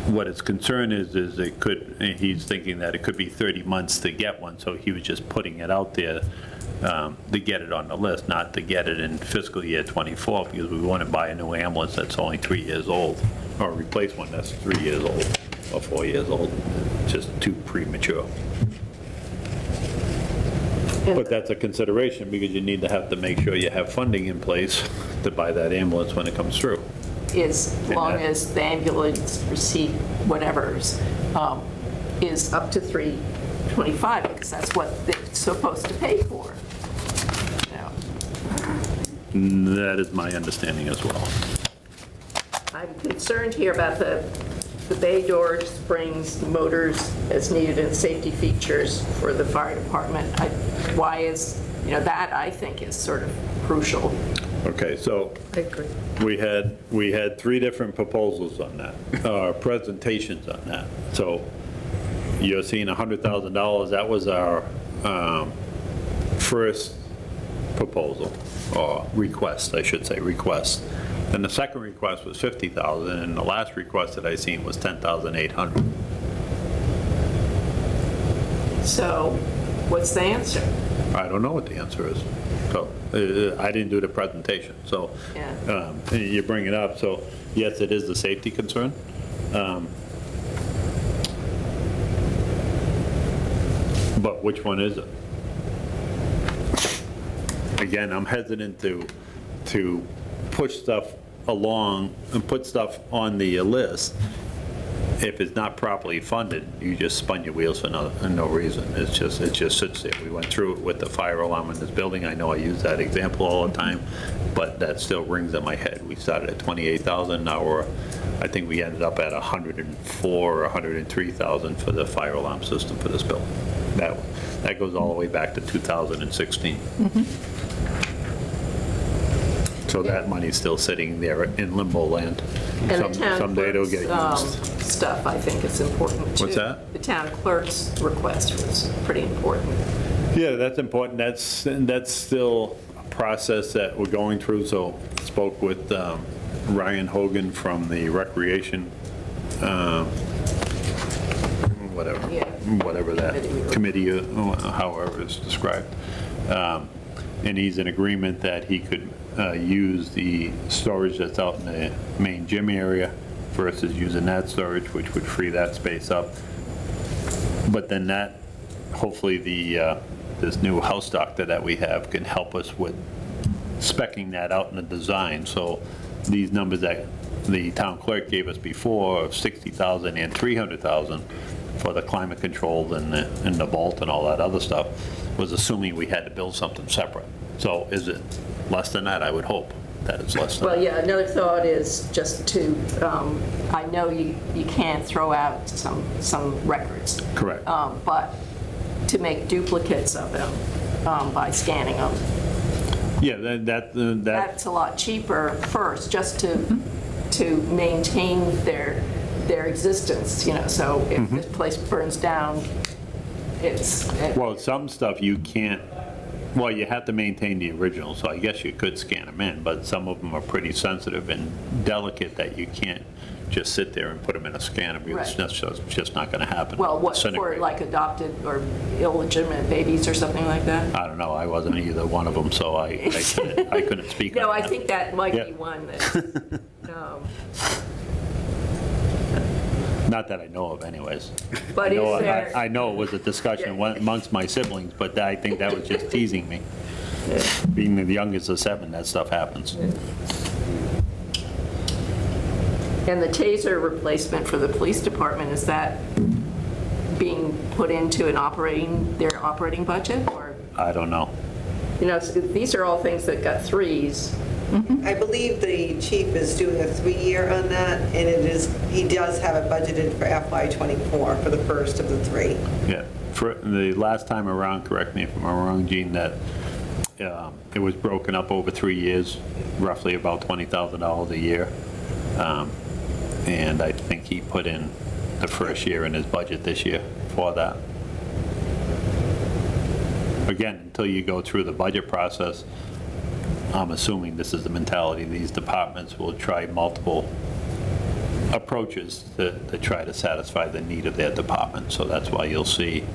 what his concern is it could, he's thinking that it could be 30 months to get one, so he was just putting it out there to get it on the list, not to get it in fiscal year '24, because we want to buy a new ambulance that's only 3 years old, or replace one that's 3 years old, or 4 years old, just too premature. But that's a consideration, because you need to have to make sure you have funding in place to buy that ambulance when it comes through. As long as the ambulance receipt, whatever's, is up to 325, because that's what they're supposed to pay for. Now, That is my understanding as well. I'm concerned here about the the bay doors, springs, motors as needed, and safety features for the fire department. Why is, that I think is sort of crucial. Okay, so I agree. we had 3 different proposals on that, presentations on that. So you're seeing $100,000, that was our first proposal, or request, I should say, request. Then the second request was $50,000, and the last request that I seen was $10,800. So what's the answer? I don't know what the answer is. So I didn't do the presentation, so Yeah. you bring it up, so yes, it is a safety concern. But which one is it? Again, I'm hesitant to push stuff along and put stuff on the list. If it's not properly funded, you just spun your wheels for no reason. It just sits there. We went through it with the fire alarm in this building. I know I use that example all the time, but that still rings in my head. We started at 28,000, now I think we ended up at 104 or 103,000 for the fire alarm system for this building. That goes all the way back to 2016. So that money's still sitting there in limbo land. And the town Someday it'll get clerk's used. stuff, I think, is important, too. What's that? The town clerk's request was pretty important. Yeah, that's important. That's still a process that we're going through. So I spoke with Ryan Hogan from the Recreation, whatever, Yeah. whatever that committee, however it's described. And he's in agreement that he could use the storage that's out in the main gym area versus using that storage, which would free that space up. But then that, hopefully this new house doctor that we have can help us with speccing that out in the design. So these numbers that the town clerk gave us before of 60,000 and 300,000 for the climate control and the vault and all that other stuff was assuming we had to build something separate. So is it less than that? I would hope that it's less than that. Well, yeah, another thought is just to, I know you can't throw out some records. Correct. But to make duplicates of them by scanning them. Yeah, that That's a lot cheaper first, just to maintain their existence, so if this place burns down, it's. well, some stuff you can't, well, you have to maintain the original, so I guess you could scan them in, but some of them are pretty sensitive and delicate that you can't just sit there and put them in a scanner because Right. that's just not going to happen. Well, what, for Disintegrate. like adopted or illegitimate babies or something like that? I don't know, I wasn't either one of them, so I couldn't speak on No, I that. think that might Yeah. be one that, Not that I know of anyways. but is there? I know it was a discussion amongst my siblings, but I think that was just teasing me. Being the youngest of 7, that stuff happens. And the taser replacement for the police department, is that being put into their operating budget, or? I don't know. So these are all things that got 3s. I believe the chief is doing a 3-year on that, and he does have it budgeted for FY '24 for the first of the 3. Yeah, for the last time around, correct me if I'm wrong, Gene, that it was broken up over 3 years, roughly about $20,000 a year. And I think he put in the first year in his budget this year for that. Again, until you go through the budget process, I'm assuming this is the mentality. These departments will try multiple approaches to try to satisfy the need of their department. So that's why you'll see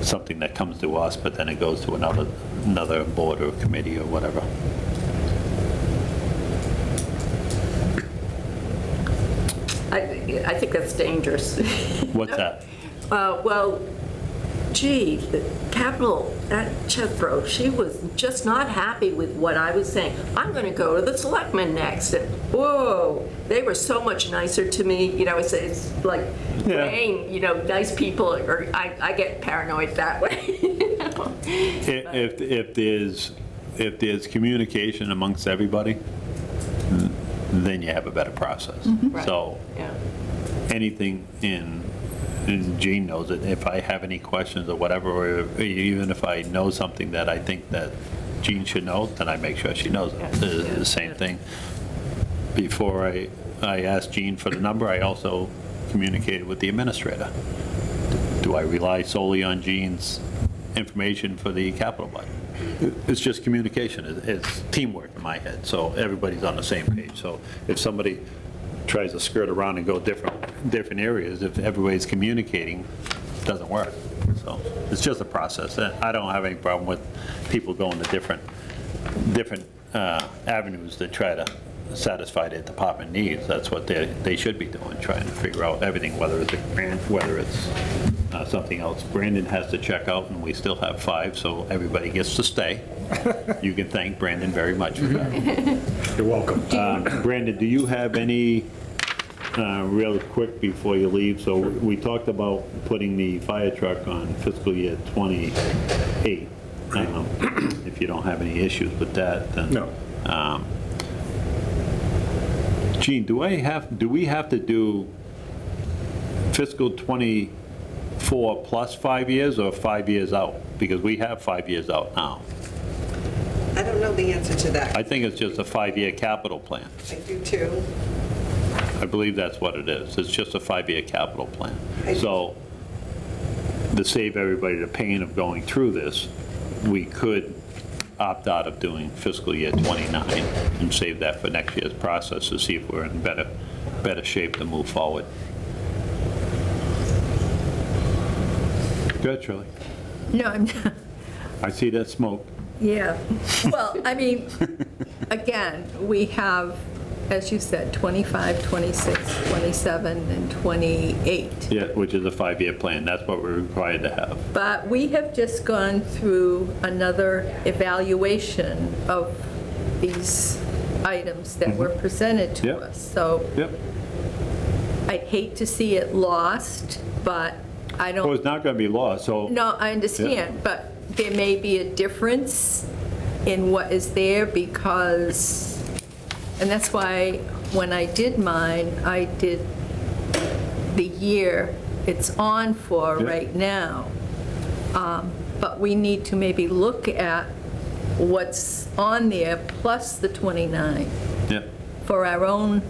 something that comes to us, but then it goes to another board or committee or whatever. I think that's dangerous. What's that? Well, gee, the Capital at Chesbro, she was just not happy with what I was saying. I'm going to go to the selectmen next. And whoa, they were so much nicer to me. It's like Yeah. rain, nice people, or I get paranoid that way. If there's communication amongst everybody, then you have a better process. Right. So Yeah. anything and Jean knows it, if I have any questions or whatever, or even if I know something that I think that Jean should know, then I make sure she knows it. The same thing. Before I asked Jean for the number, I also communicated with the administrator. Do I rely solely on Jean's information for the capital budget? It's just communication, it's teamwork in my head, so everybody's on the same page. So if somebody tries to skirt around and go different areas, if everybody's communicating, it doesn't work. So it's just a process. I don't have any problem with people going to different avenues to try to satisfy their department needs. That's what they should be doing, trying to figure out everything, whether it's a grant, whether it's something else. Brandon has to check out, and we still have 5, so everybody gets to stay. You can thank Brandon very much for that. You're welcome. Brandon, do you have any, real quick before you leave? So we talked about putting the fire truck on fiscal year '28. If you don't have any issues with that, then. No. Gene, do we have to do fiscal '24 plus 5 years or 5 years out? Because we have 5 years out now. I don't know the answer to that. I think it's just a 5-year capital plan. I do too. I believe that's what it is. It's just a 5-year capital plan. So to save everybody the pain of going through this, we could opt out of doing fiscal year '29 and save that for next year's process to see if we're in better shape to move forward. Good, Shirley. No, I'm, I see that smoke. yeah. Well, I mean, again, we have, as you said, 25, 26, 27, and 28. Yeah, which is a 5-year plan. That's what we're required to have. But we have just gone through another evaluation of these items that were presented to Yep. us. So Yep. I'd hate to see it lost, but I Well, don't, it's not going to be lost, so. no, I understand, but there may be a difference in what is there because, and that's why when I did mine, I did the year it's on for Yeah. right now. But we need to maybe look at what's on there plus the 29 Yeah, for our own,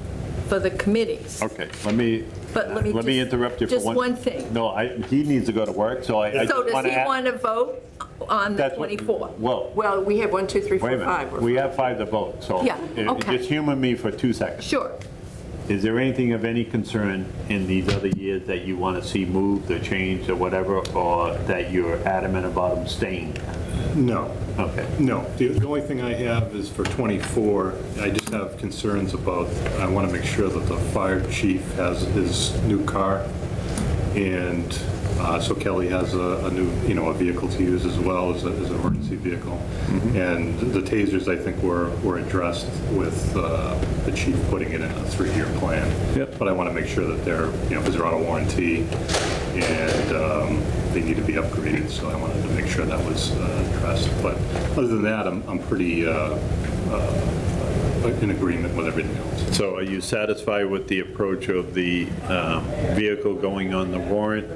for the committees. okay, let me But let me just- interrupt you for just one thing. No, he needs to go to work, so I So just does want to he want to vote on the That's what- 24? Well, Well, we have 1, 2, 3, wait a 4, 5. minute. We have 5 to vote, so. Yeah, okay. Just humor me for 2 seconds. Sure. Is there anything of any concern in these other years that you want to see moved or changed or whatever, or that you're adamant about them staying? No. Okay. No. The only thing I have is for '24, I just have concerns about, I want to make sure that the fire chief has his new car, and so Kelly has a new, a vehicle to use as well as an emergency vehicle. And the tasers, I think, were addressed with the chief putting it in a 3-year plan. Yep. But I want to make sure that they're, because they're out of warranty, and they need to be upgraded, so I wanted to make sure that was addressed. But other than that, I'm pretty in agreement with everything else. So are you satisfied with the approach of the vehicle going on the warrant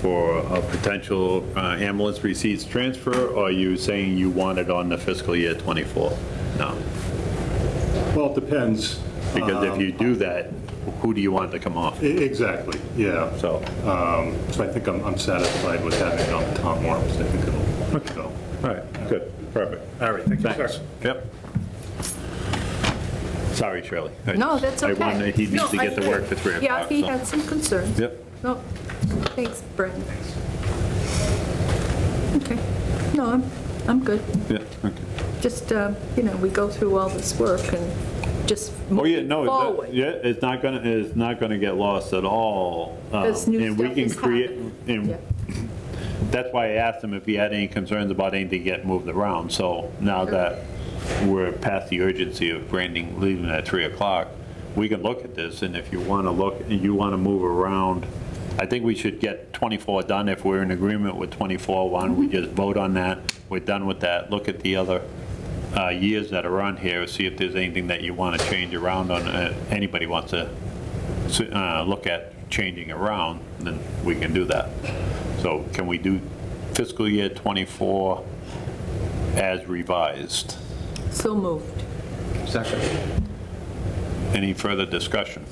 for a potential ambulance receipts transfer, or are you saying you want it on the fiscal year '24? No, Well, it depends. because if you do that, who do you want to come off? Exactly, yeah. So, So I think I'm satisfied with having it on the top warrant. I think it'll go. all right, good, perfect. All right, thank you, Thanks. sir. Yep. Sorry, Shirley. No, that's okay. I wanted, he needs No, to get to I- work for 3 o'clock. Yeah, he so- had some concerns. Yep. No, thanks, Brent. Okay. No, I'm good. Yeah, okay. Just, we go through all this work and just Oh, yeah, move no, forward. yeah, it's not gonna get lost at all. Because new And we stuff can is create, happening. and Yeah. that's why I asked him if he had any concerns about anything getting moved around. So now that we're past the urgency of Brandon leaving at 3 o'clock, we can look at this, and if you wanna look, and you wanna move around, I think we should get 24 done. If we're in agreement with 24, why don't we just vote on that? We're done with that. Look at the other years that are on here, see if there's anything that you want to change around on, anybody wants to look at changing around, then we can do that. So can we do fiscal year '24 as revised? So moved. Second. Any further discussion?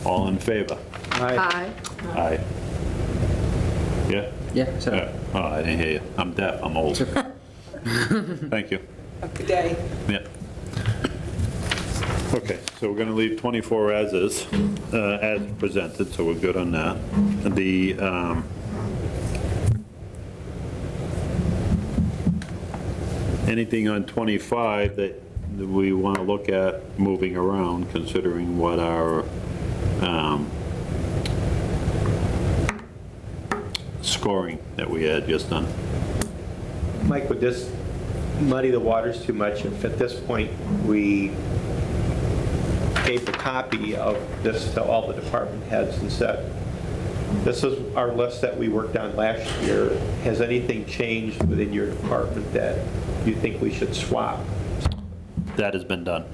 All in favor? Aye. Aye. Yeah? Yeah, so, Yeah. Oh, I didn't hear you. I'm deaf, I'm old. Thank you. Have a good day. Yeah. Okay, so we're going to leave 24 as is, as presented, so we're good on that. The, anything on 25 that we want to look at moving around, considering what our scoring that we had just done? Mike, would this muddy the waters too much if at this point we gave a copy of this to all the department heads and said, this is our list that we worked on last year. Has anything changed within your department that you think we should swap? That has been done.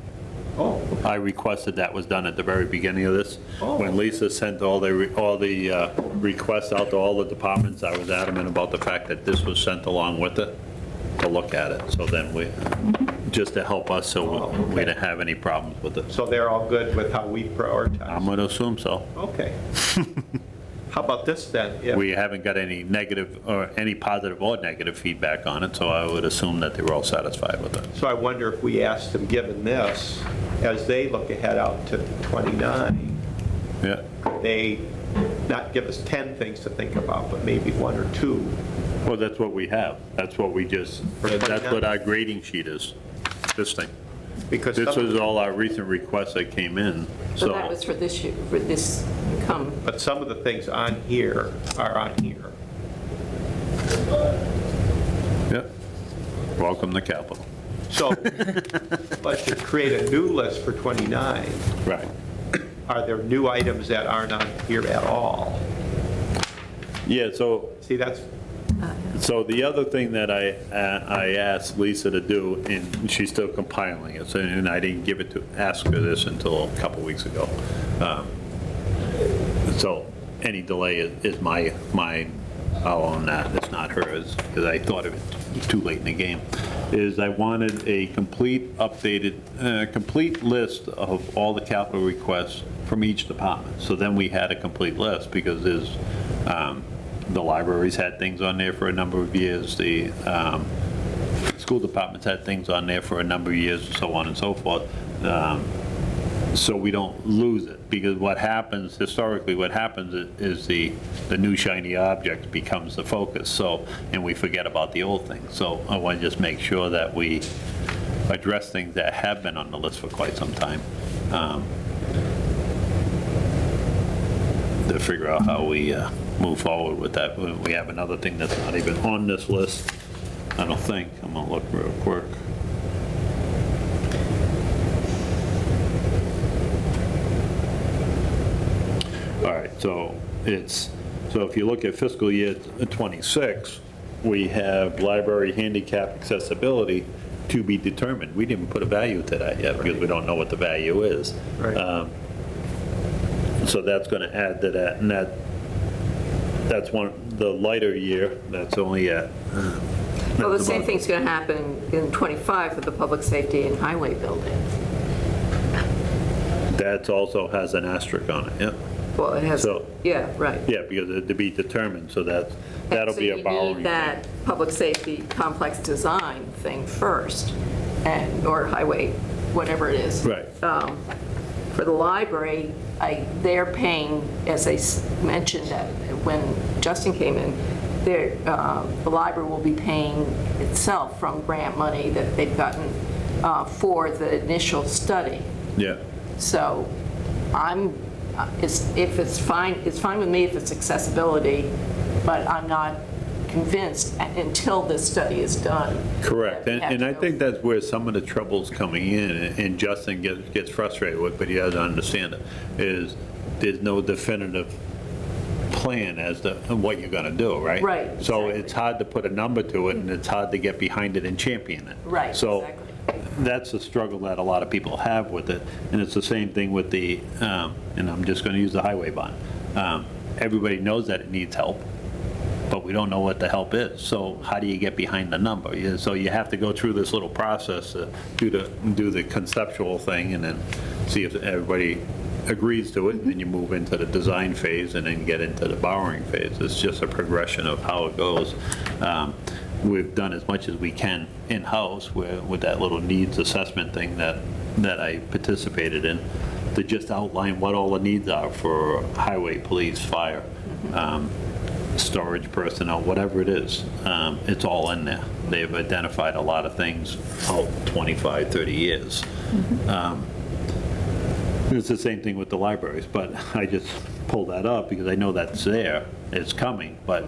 Oh, I requested that was done at the very beginning of this. When Lisa sent all the requests out to all the departments, I was adamant about the fact that this was sent along with it, to look at it. So then we, just to help us, so we didn't have any problems with it. so they're all good with how we I'm prioritize? going to assume so. Okay. How about this then? If- We haven't got any negative, or any positive or negative feedback on it, so I would assume that they were all satisfied with it. So I wonder if we asked them, given this, as they look ahead out to 29, Yeah. they not give us 10 things to think about, but maybe one or two. Well, that's what we have. That's what we just, that's what our grading sheet is, this thing. Because This some- was all our recent requests that came in, So that was for this year, for this come. But some of the things on here are on here. Yep. Welcome to Capitol. So, but to create a new list for 29, Right. are there new items that aren't on here at all? Yeah, so See, that's, the other thing that I asked Lisa to do, and she's still compiling it, so, and I didn't ask her this until a couple weeks ago. So any delay is mine, I'll own that, it's not hers, because I thought it was too late in the game, is I wanted a complete updated, complete list of all the capital requests from each department. So then we had a complete list, because there's, the libraries had things on there for a number of years, the school departments had things on there for a number of years, and so on and so forth. So we don't lose it, because what happens, historically, what happens is the new shiny object becomes the focus, so, and we forget about the old things. So I want to just make sure that we address things that have been on the list for quite some time, to figure out how we move forward with that. We have another thing that's not even on this list, I don't think. I'm gonna look real quick. All right, so if you look at fiscal year '26, we have library handicap accessibility to be determined. We didn't put a value to that yet, because we don't know what the value is. right. So that's going to add to that, and that's the lighter year, that's only at. Well, the same thing's going to happen in 25 with the public safety and highway building. That also has an asterisk on it, yeah. Well, it has, So- yeah, right. Yeah, because it to be determined, so that'll be a So borrowing. you need that public safety complex design thing first, or highway, whatever it is. Right. For the library, they're paying, as I mentioned that when Justin came in, the library will be paying itself from grant money that they've gotten for the initial study. Yeah, So if it's fine with me if it's accessibility, but I'm not convinced until this study is done. correct. that we have And I to think that's where some of the trouble's coming in, and Justin gets frustrated with, but he doesn't understand it, is there's no definitive plan as to what you're going to do, right? Right, So exactly. it's hard to put a number to it, and it's hard to get behind it and champion it. Right, So exactly. that's the struggle that a lot of people have with it, and it's the same thing with the, and I'm just going to use the highway bond. Everybody knows that it needs help, but we don't know what the help is, so how do you get behind the number? So you have to go through this little process, do the conceptual thing, and then see if everybody agrees to it, and then you move into the design phase, and then get into the borrowing phase. It's just a progression of how it goes. We've done as much as we can in-house with that little needs assessment thing that I participated in, to just outline what all the needs are for highway, police, fire, storage personnel, whatever it is. It's all in there. They've identified a lot of things out 25, 30 years. It's the same thing with the libraries, but I just pulled that up because I know that's there, it's coming, but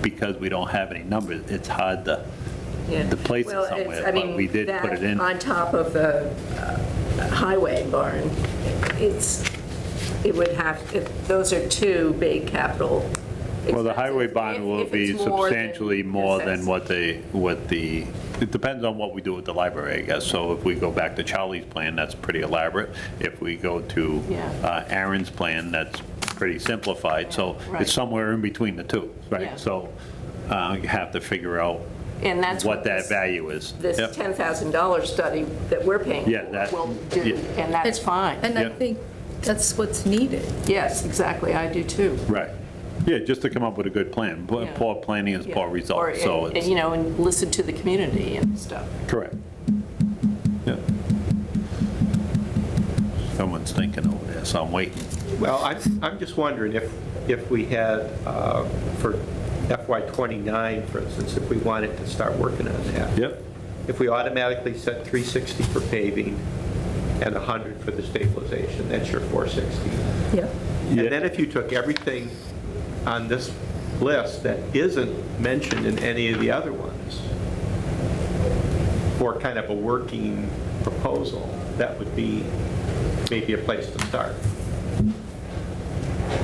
because we don't have any numbers, it's hard to place it Well, it's- somewhere, I but mean, we did put it that in. on top of the highway barn, it would have, those are two big capital Well, the highway expenses. bond will If be it's more than substantially more than assessed. what the, it depends on what we do with the library, I guess. So if we go back to Charlie's plan, that's pretty elaborate. If we go to Yeah. Aaron's plan, that's pretty simplified. So Right. it's somewhere in between the two, Yeah. right? So you have to figure out And that's what that this- value is. This Yep. $10,000 study that we're paying Yeah, that- for will do, yeah. and that's fine. And I Yeah. think that's what's needed. Yes, exactly, I do too. Right. Yeah, just to come up with a good plan. Yeah. Poor planning is poor Or- results, so and, it's, you know, and listen to the community and stuff. correct. Yeah. Someone's thinking over there, so I'm waiting. Well, I'm just wondering if we had, for FY '29, for instance, if we wanted to start working on that. Yep. If we automatically set 360 for paving and 100 for the stabilization, that's your 460. Yep. Yeah. And then if you took everything on this list that isn't mentioned in any of the other ones for kind of a working proposal, that would be maybe a place to start.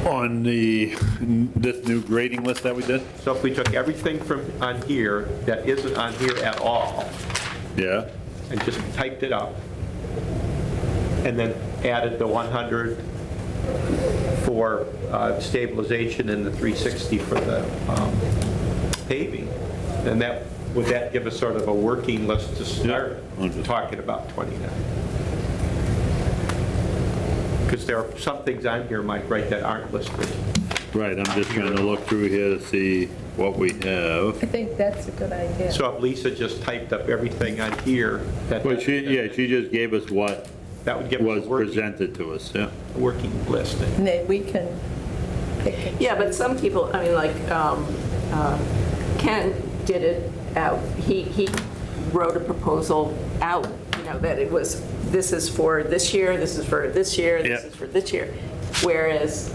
On this new grading list that we did? So if we took everything from on here that isn't on here at all Yeah. and just typed it up, and then added the 100 for stabilization and the 360 for the paving, then would that give us sort of a working list to start Yeah. talking about 29? Because there are some things on here, Mike, right, that aren't listed. Right, I'm just trying to look through here to see what we have. I think that's a good idea. So if Lisa just typed up everything on here, Well, she just gave us what that would give us was a working presented to us, yeah. list. And then we can pick it. Yeah, but some people, I mean, like, Ken did it out, he wrote a proposal out, you know, that it was, this is for this year, this is for this year, this Yeah. is for this year, whereas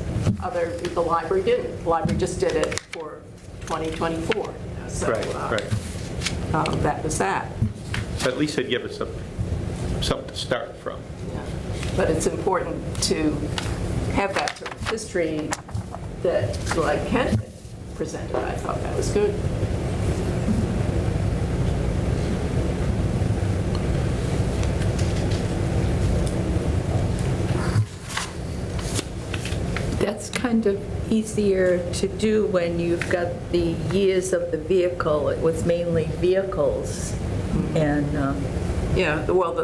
the library didn't. The library just did it for 2024, you know, so Right. that was that. But at least it'd give us something to start from. Yeah. But it's important to have that sort of history that, like Ken presented. I thought that was good. That's kind of easier to do when you've got the years of the vehicle. It was mainly vehicles. And Yeah, well,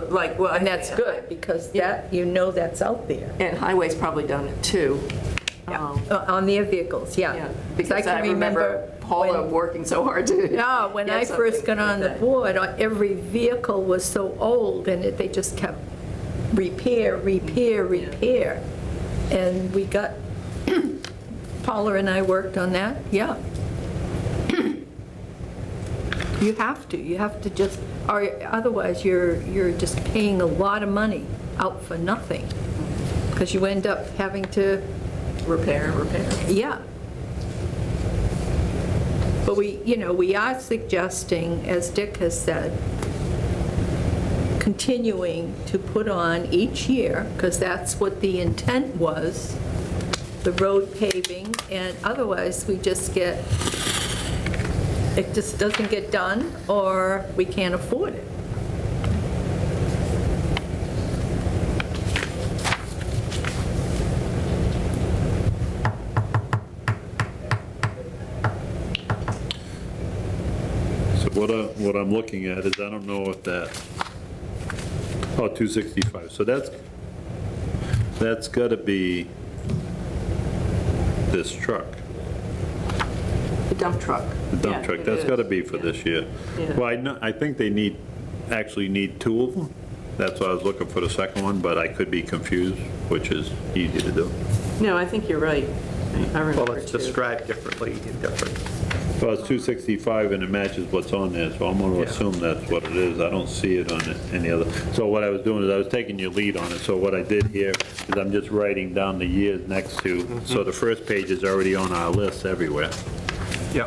and that's good, because that, you know that's out there. And Highway's probably done it too. On their vehicles, yeah. Yeah, 'Cause because I can remember Paula when- working so hard to. Yeah, when get I first something got on the like that. board, every vehicle was so old, and they just kept repair. And we got, Paula and I worked on that, yeah. You have to just, or otherwise you're just paying a lot of money out for nothing, because you end up having to, Repair. yeah. But we are suggesting, as Dick has said, continuing to put on each year, because that's what the intent was, the road paving, and otherwise we just get, it just doesn't get done, or we can't afford it. what I'm looking at is, I don't know if that, 265, so that's gotta be this truck, The dump truck. the dump Yeah, truck, it that's is. gotta be for Yeah. this year. Yeah. Well, I think they actually need two of them, that's why I was looking for the second one, but I could be confused, which is easy to do. No, I think you're right. I remember Well, it's too. described differently in different, Well, it's 265 and it matches what's on there, so I'm gonna Yeah. assume that's what it is. I don't see it on any other. So what I was doing is I was taking your lead on it, so what I did here is I'm just writing down the years next to, so the first page is already on our list everywhere. yeah.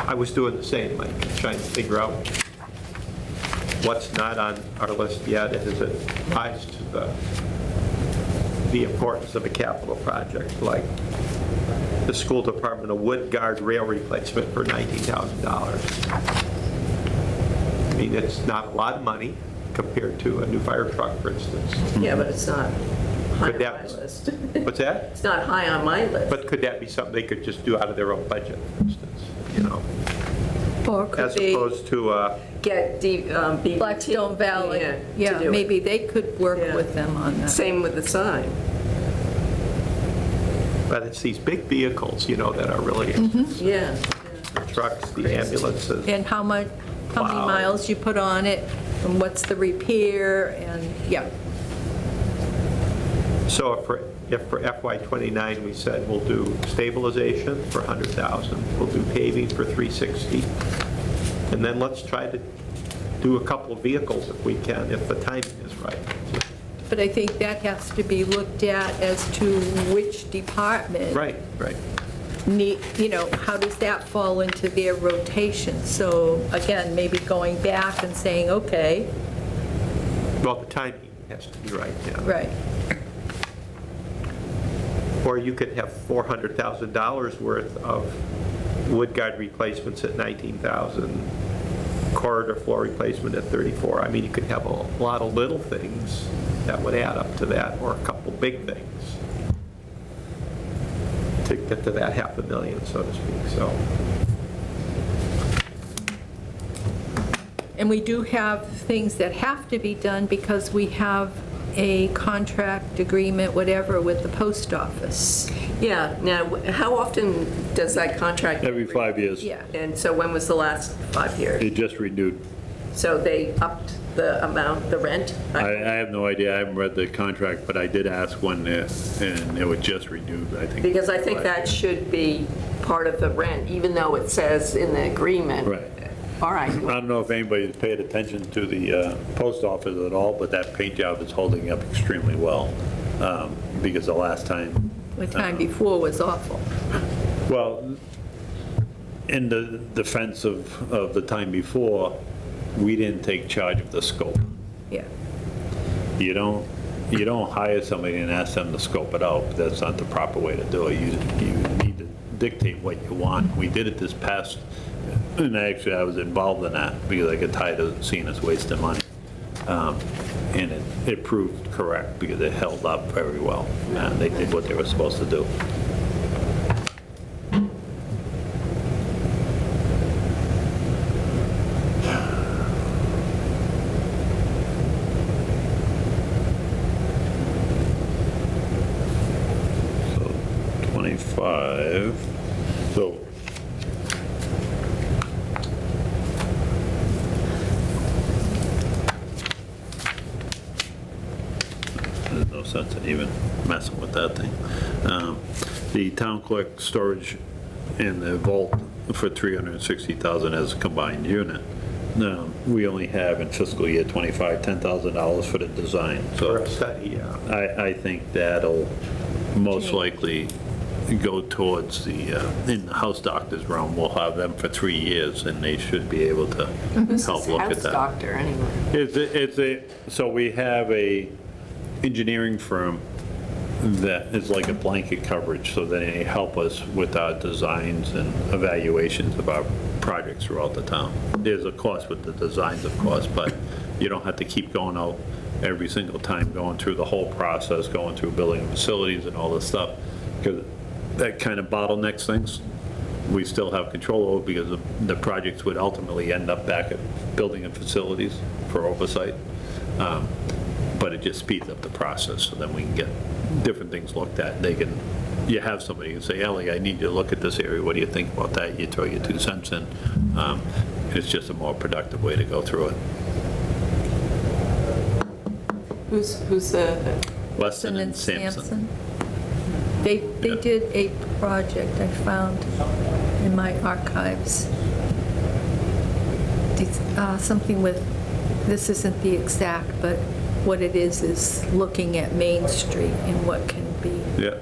I was doing the same, like, trying to figure out what's not on our list yet, and is it ties to the importance of a capital project, like the school department, a wood guard rail replacement for $19,000. I mean, it's not a lot of money compared to a new fire truck, for instance. Yeah, but it's not high on Could my that- list. What's that? It's not high on my list. But could that be something they could just do out of their own budget, for instance, you know, Or could as they, opposed to, Get BBT. Blackstone Valley, to yeah, do it. maybe they could work Yeah. with them on that. Same with the sign. but it's these big vehicles, you know, that are really, Yeah. the trucks, the ambulances. And how many Wow. miles you put on it, and what's the repair, and, yeah. So if for FY '29, we said we'll do stabilization for 100,000, we'll do paving for 360, and then let's try to do a couple of vehicles if we can, if the timing is right. But I think that has to be looked at as to which department Right. need, how does that fall into their rotation? So again, maybe going back and saying, okay, Well, the timing has to be right, yeah. right, Or you could have $400,000 worth of wood guard replacements at 19,000, corridor floor replacement at 34. I mean, you could have a lot of little things that would add up to that, or a couple big things to get to that 500,000, so to speak, so. and we do have things that have to be done because we have a contract agreement, whatever, with the post office. Yeah, now, how often does that contract? Every 5 years. Yeah. And so when was the last 5 years? It just renewed. So they upped the amount, the rent? I have no idea, I haven't read the contract, but I did ask when, and it was just renewed, I think. Because I think that should be part of the rent, even though it says in the agreement. Right. All right. I don't know if anybody's paid attention to the post office at all, but that paint job is holding up extremely well, because the last time, The time before was awful. well, in the defense of the time before, we didn't take charge of the scope. Yeah. You don't hire somebody and ask them to scope it out. That's not the proper way to do it. You need to dictate what you want. We did it this past, and actually I was involved in that because I got tired of seeing us wasting money. And it proved correct because it held up very well. And they did what they were supposed to do. So 25, so there's no sense in even messing with that thing. The town clerk storage in the vault for 360,000 as a combined unit. We only have in fiscal year 25, $10,000 for the design, For so a study, yeah. I think that'll most likely go towards in the house doctor's realm. We'll have them for 3 years, and they should be able to Who's help this look at house that. doctor, anyway? So we have a engineering firm that is like a blanket coverage, so that they help us with our designs and evaluations of our projects throughout the town. There's a cost with the designs, of course, but you don't have to keep going out every single time, going through the whole process, going through building facilities and all this stuff, because that kind of bottlenecks things. we still have control over because the projects would ultimately end up back at building and facilities for oversight. But it just speeds up the process, so then we can get different things looked at. You have somebody who say, Ellie, I need you to look at this area, what do you think about that? You throw your 2 cents in. It's just a more productive way to go through it. Who's the, Weston and Sampson. They Yeah. did a project I found in my archives. Something with, this isn't the exact, but what it is looking at Main Street and what can be Yeah.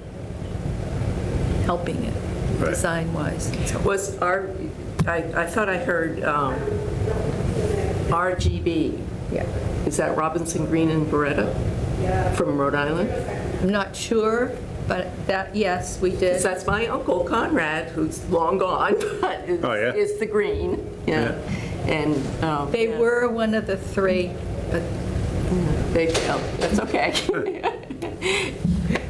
helping it, Right. design-wise. and so on. was I thought I heard RGB. Yeah. Is that Robinson Green and Beretta from Rhode Island? I'm not sure, but that, yes, we did. 'Cause that's my uncle Conrad, who's long gone, but Oh, yeah? is the green, yeah. And. They yeah, were one of the 3, but They failed, that's okay.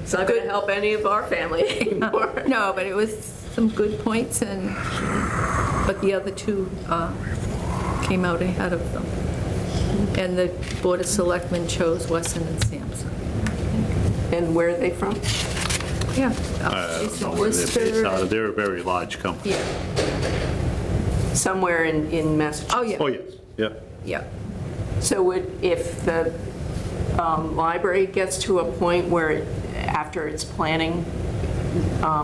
It's not going to help any of our family anymore. no, but it was some good points, but the other 2 came out ahead of them. And the Board of Selectmen chose Weston and Sampson. And where are they from? Yeah. I It's don't know where they're based Worcester. out of. They're a very large company. Yeah, Somewhere in Massachusetts? oh, yeah, Oh, yes, yeah. yeah. So if the library gets to a point where, after it's planning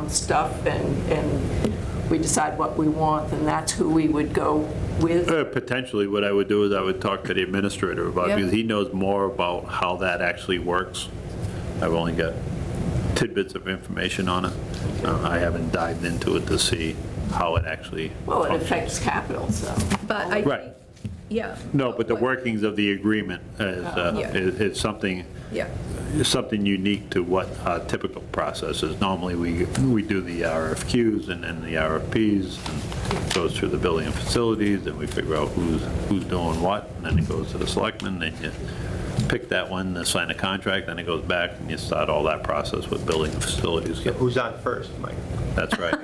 stuff and we decide what we want, then that's who we would go with? Potentially, what I would do is I would talk to the administrator about it, Yeah. because he knows more about how that actually works. I've only got tidbits of information on it. I haven't dived into it to see how it actually Well, it functions. affects capital, so. But I Right. think, yeah. No, but the workings of the agreement Yeah. is something, Yeah, is something unique to what our typical process is. Normally, we do the RFQs and then the RFPs, and it goes through the building and facilities, and we figure out who's doing what, and then it goes to the selectmen, then you pick that one, they sign a contract, then it goes back, and you start all that process with building and facilities. Who's on first, Mike? That's right.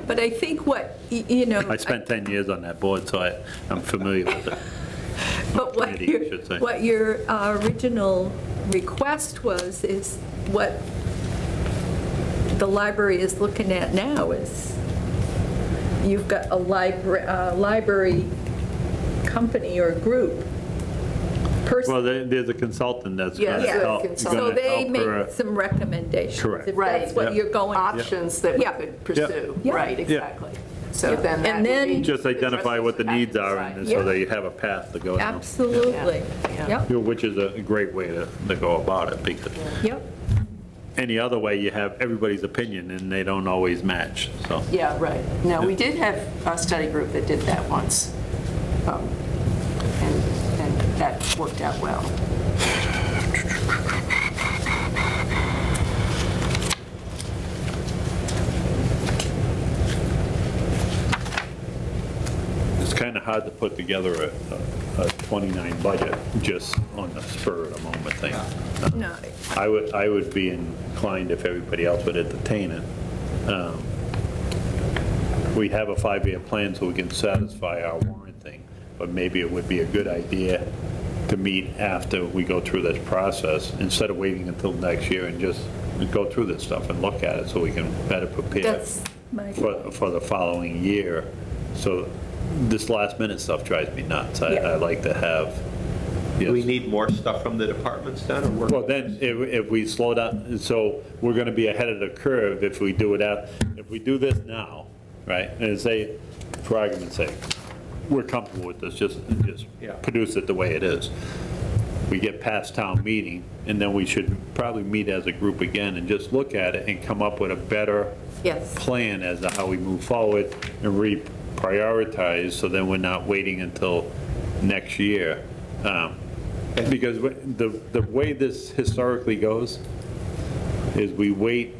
but I think what, you know. I spent 10 years on that board, so I'm familiar with it. But what committee, I should say. your original request was, is what the library is looking at now is, you've got a library company or group, person. Well, there's a consultant that's Yeah, going to yeah, help. consultant. So gonna they help her. make some recommendations. Correct. If Right. that's what Yeah. you're going. Options that we Yeah. could pursue, Yeah. right, Yeah. exactly. So Yeah. then that And would be. then- Just identify what the needs are, and so Yeah. they have a path to go down. Absolutely. Yeah. Yep, You know, which is a great way to go about it, because yep. any other way, you have everybody's opinion, and they don't always match, so. Yeah, right. No, we did have a study group that did that once. And that worked out well. It's kind of hard to put together a 29 budget just on the spur of the moment thing. No, I would be inclined, if everybody else would entertain it, we have a 5-year plan so we can satisfy our warrant thing, but maybe it would be a good idea to meet after we go through this process, instead of waiting until next year, and just go through this stuff and look at it so we can better prepare that's my, for the following year. So this last minute stuff drives me nuts. Yeah. I like to have. Do we yes. need more stuff from the departments then, or we're? Well, then, if we slow down, so we're going to be ahead of the curve if we do it out, if we do this now, right? And say, for argument's sake, we're comfortable with this, just Yeah. produce it the way it is. We get past town meeting, and then we should probably meet as a group again and just look at it and come up with a better yes, plan as to how we move forward and reprioritize, so then we're not waiting until next year. Because the way this historically goes is we wait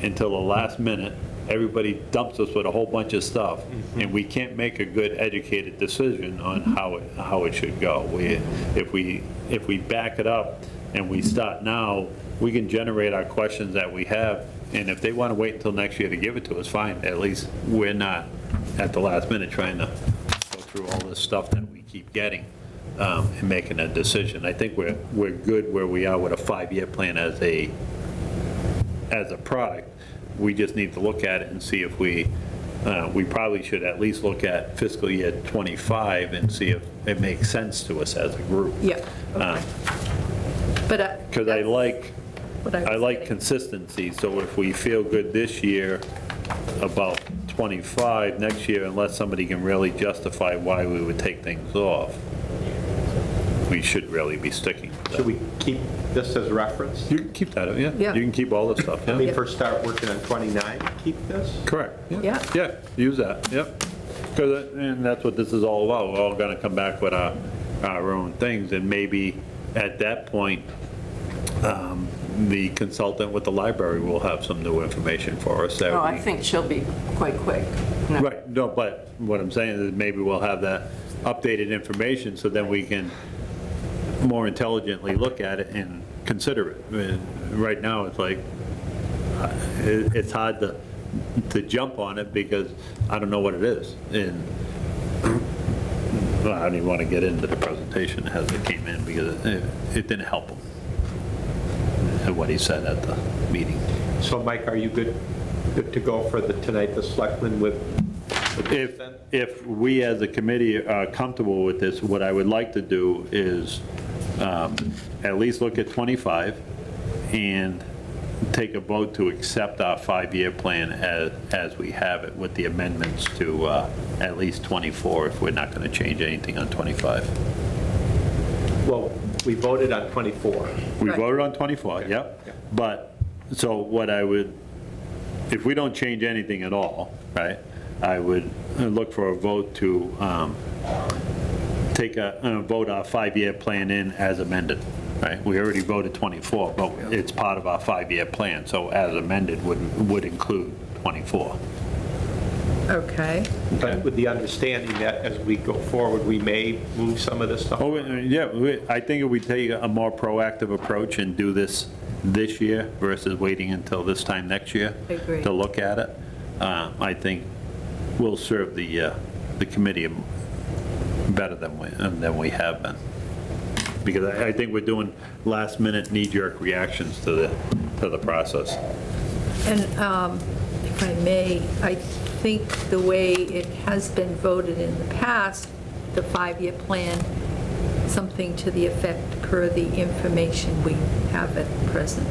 until the last minute, everybody dumps us with a whole bunch of stuff, and we can't make a good educated decision on how it should go. If we back it up and we start now, we can generate our questions that we have And if they want to wait until next year to give it to us, fine. At least we're not at the last minute trying to go through all this stuff that we keep getting and making a decision. I think we're good where we are with a 5-year plan as a product. We just need to look at it and see if we probably should at least look at fiscal year '25 and see if it makes sense to us as a group. Yeah. But Because I like what I was getting. consistency, so if we feel good this year about '25, next year, unless somebody can really justify why we would take things off, we should really be sticking with Should that. we keep this as reference? You can keep that, yeah. Yeah. You can keep all this stuff, I mean, yeah. first start working on 29, keep this? Correct. Yeah. Yeah, use that, yep. Because, and that's what this is all about. We're all going to come back with our own things, and maybe at that point, the consultant with the library will have some new information for us. that Oh, I we- think she'll be quite quick. No. Right, no, but what I'm saying is maybe we'll have that updated information, so then we can more intelligently look at it and consider it. I mean, right now, it's like, it's hard to jump on it because I don't know what it is. And well, I don't even want to get into the presentation as it came in because it didn't help him, what he said at the meeting. So Mike, are you good to go for tonight, the selectmen with this then? If we as a committee are comfortable with this, what I would like to do is at least look at 25 and take a vote to accept our 5-year plan as we have it with the amendments to at least 24 if we're not going to change anything on 25. Well, we voted on 24. We Right. voted on 24, yep. Okay. But, so what I would, if we don't change anything at all, right, I would look for a vote to take a vote our 5-year plan in as amended, right? We already voted 24, but it's part of our 5-year plan, so as amended would include 24. Okay. But with the understanding that as we go forward, we may move some of this stuff. Oh, yeah, I think if we take a more proactive approach and do this year versus waiting until this time next year I agree. to look at it, I think we'll serve the committee better than we have been. Because I think we're doing last-minute knee-jerk reactions to the process. And if I may, I think the way it has been voted in the past, the 5-year plan, something to the effect per the information we have at present.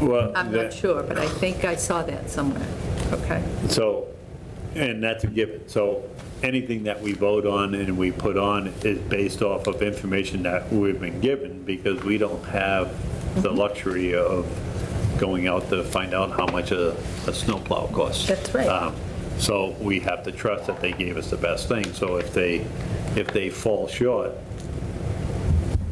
Well, I'm not sure, but I think I saw that somewhere. Okay. So, and that's a given. So anything that we vote on and we put on is based off of information that we've been given because we don't have the luxury of going out to find out how much a snowplow costs. That's right. So we have to trust that they gave us the best thing. So if they fall short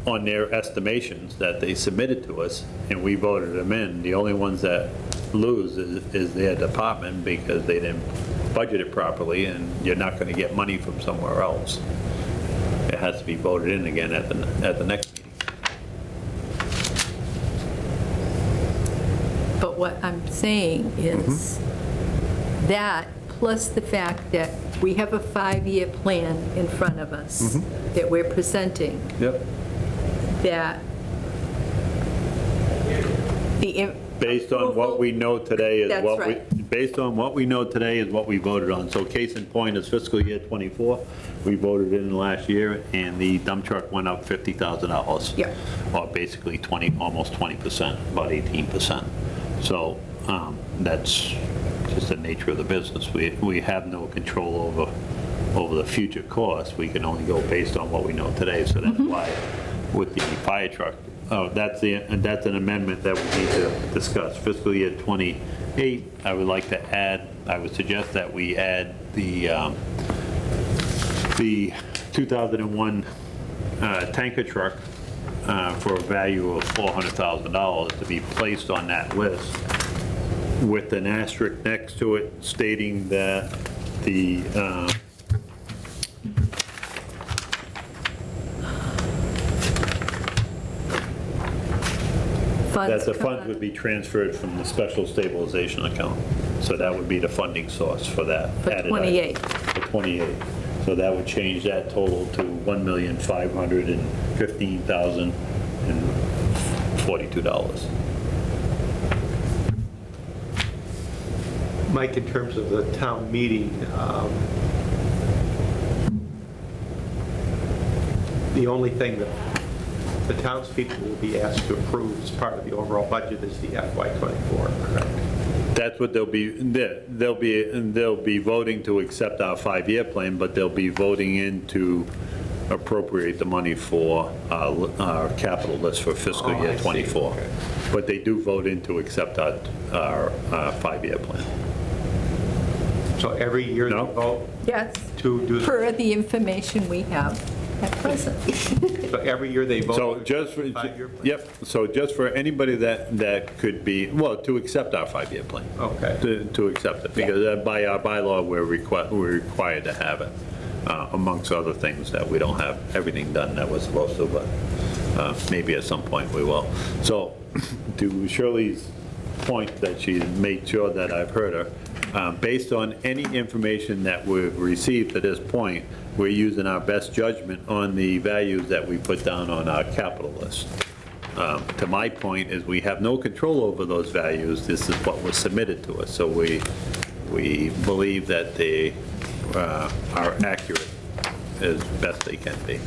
on their estimations that they submitted to us and we voted them in, the only ones that lose is their department because they didn't budget it properly and you're not going to get money from somewhere else. It has to be voted in again at the next meeting. But what I'm saying is that, plus the fact that we have a 5-year plan in front of us that we're presenting, Yep. that the... Based on what we know today is That's what we, right. based on what we know today is what we voted on. So case in point is fiscal year '24, we voted in last year, and the dump truck went up $50,000. Yeah. Or basically 20, almost 20%, about 18%. So that's just the nature of the business. We have no control over the future costs. We can only go based on what we know today. So that's why with the fire truck, that's an amendment that we need to discuss. Fiscal year '28, I would like to add, I would suggest that we add the 2001 tanker truck for a value of $400,000 to be placed on that list with an asterisk next to it stating that the funds That the come funds out. would be transferred from the special stabilization account. So that would be the funding source for that. For added item. 28. For 28. So that would change that total to $1,515,042. Mike, in terms of the town meeting, the only thing that the townspeople will be asked to approve as part of the overall budget is the FY24, correct? That's what they'll be voting to accept our 5-year plan, but they'll be voting in to appropriate the money for our capital list for fiscal Oh, I year see. '24. Okay. But they do vote in to accept our 5-year plan. So every year they No. vote Yes, to do, per the information we have at present. so every year they vote? So just for, 5-year plan? yep, so just for anybody that could be, well, to accept our 5-year plan. Okay. To accept it, because by our bylaw, we're required to have it, amongst other things that we don't have everything done that we're supposed to, but maybe at some point we will. So to Shirley's point that she made sure that I've heard her, based on any information that we've received to this point, we're using our best judgment on the values that we put down on our capital list. To my point is we have no control over those values. This is what was submitted to us. So we believe that they are accurate as best they can be.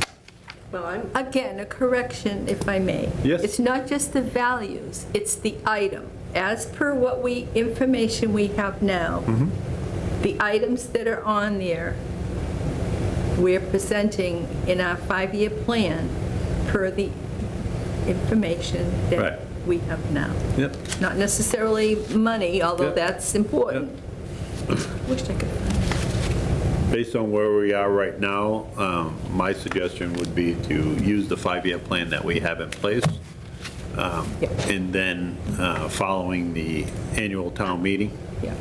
Well, I'm, Again, a correction, if I may. Yes. It's not just the values, it's the item. As per what information we have now, the items that are on there, we're presenting in our 5-year plan per the information Right. that we have now. Yep. Not necessarily money, although Yep. that's important. Wish I could find it. Based on where we are right now, my suggestion would be to use the 5-year plan that we have in place. And then, following the annual town meeting, Yeah.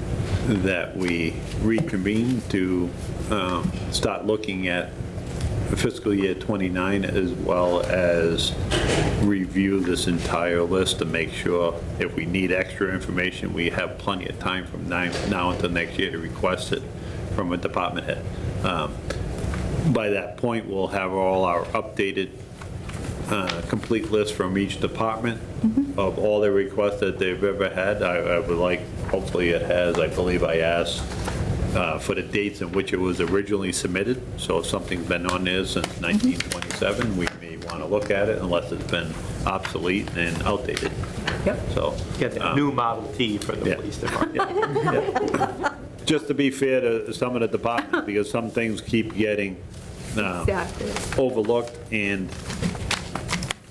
that we reconvene to start looking at fiscal year '29, as well as review this entire list to make sure if we need extra information, we have plenty of time from now until next year to request it from a department head. By that point, we'll have all our updated complete list from each department of all the requests that they've ever had. I would like, hopefully it has, I believe I asked for the dates in which it was originally submitted. So if something's been on there since 1927, we may want to look at it unless it's been obsolete and outdated. Yep. So. Get that new Model T for the Yeah. police department. Just to be fair to some of the departments, because some things keep getting Exactly. overlooked, and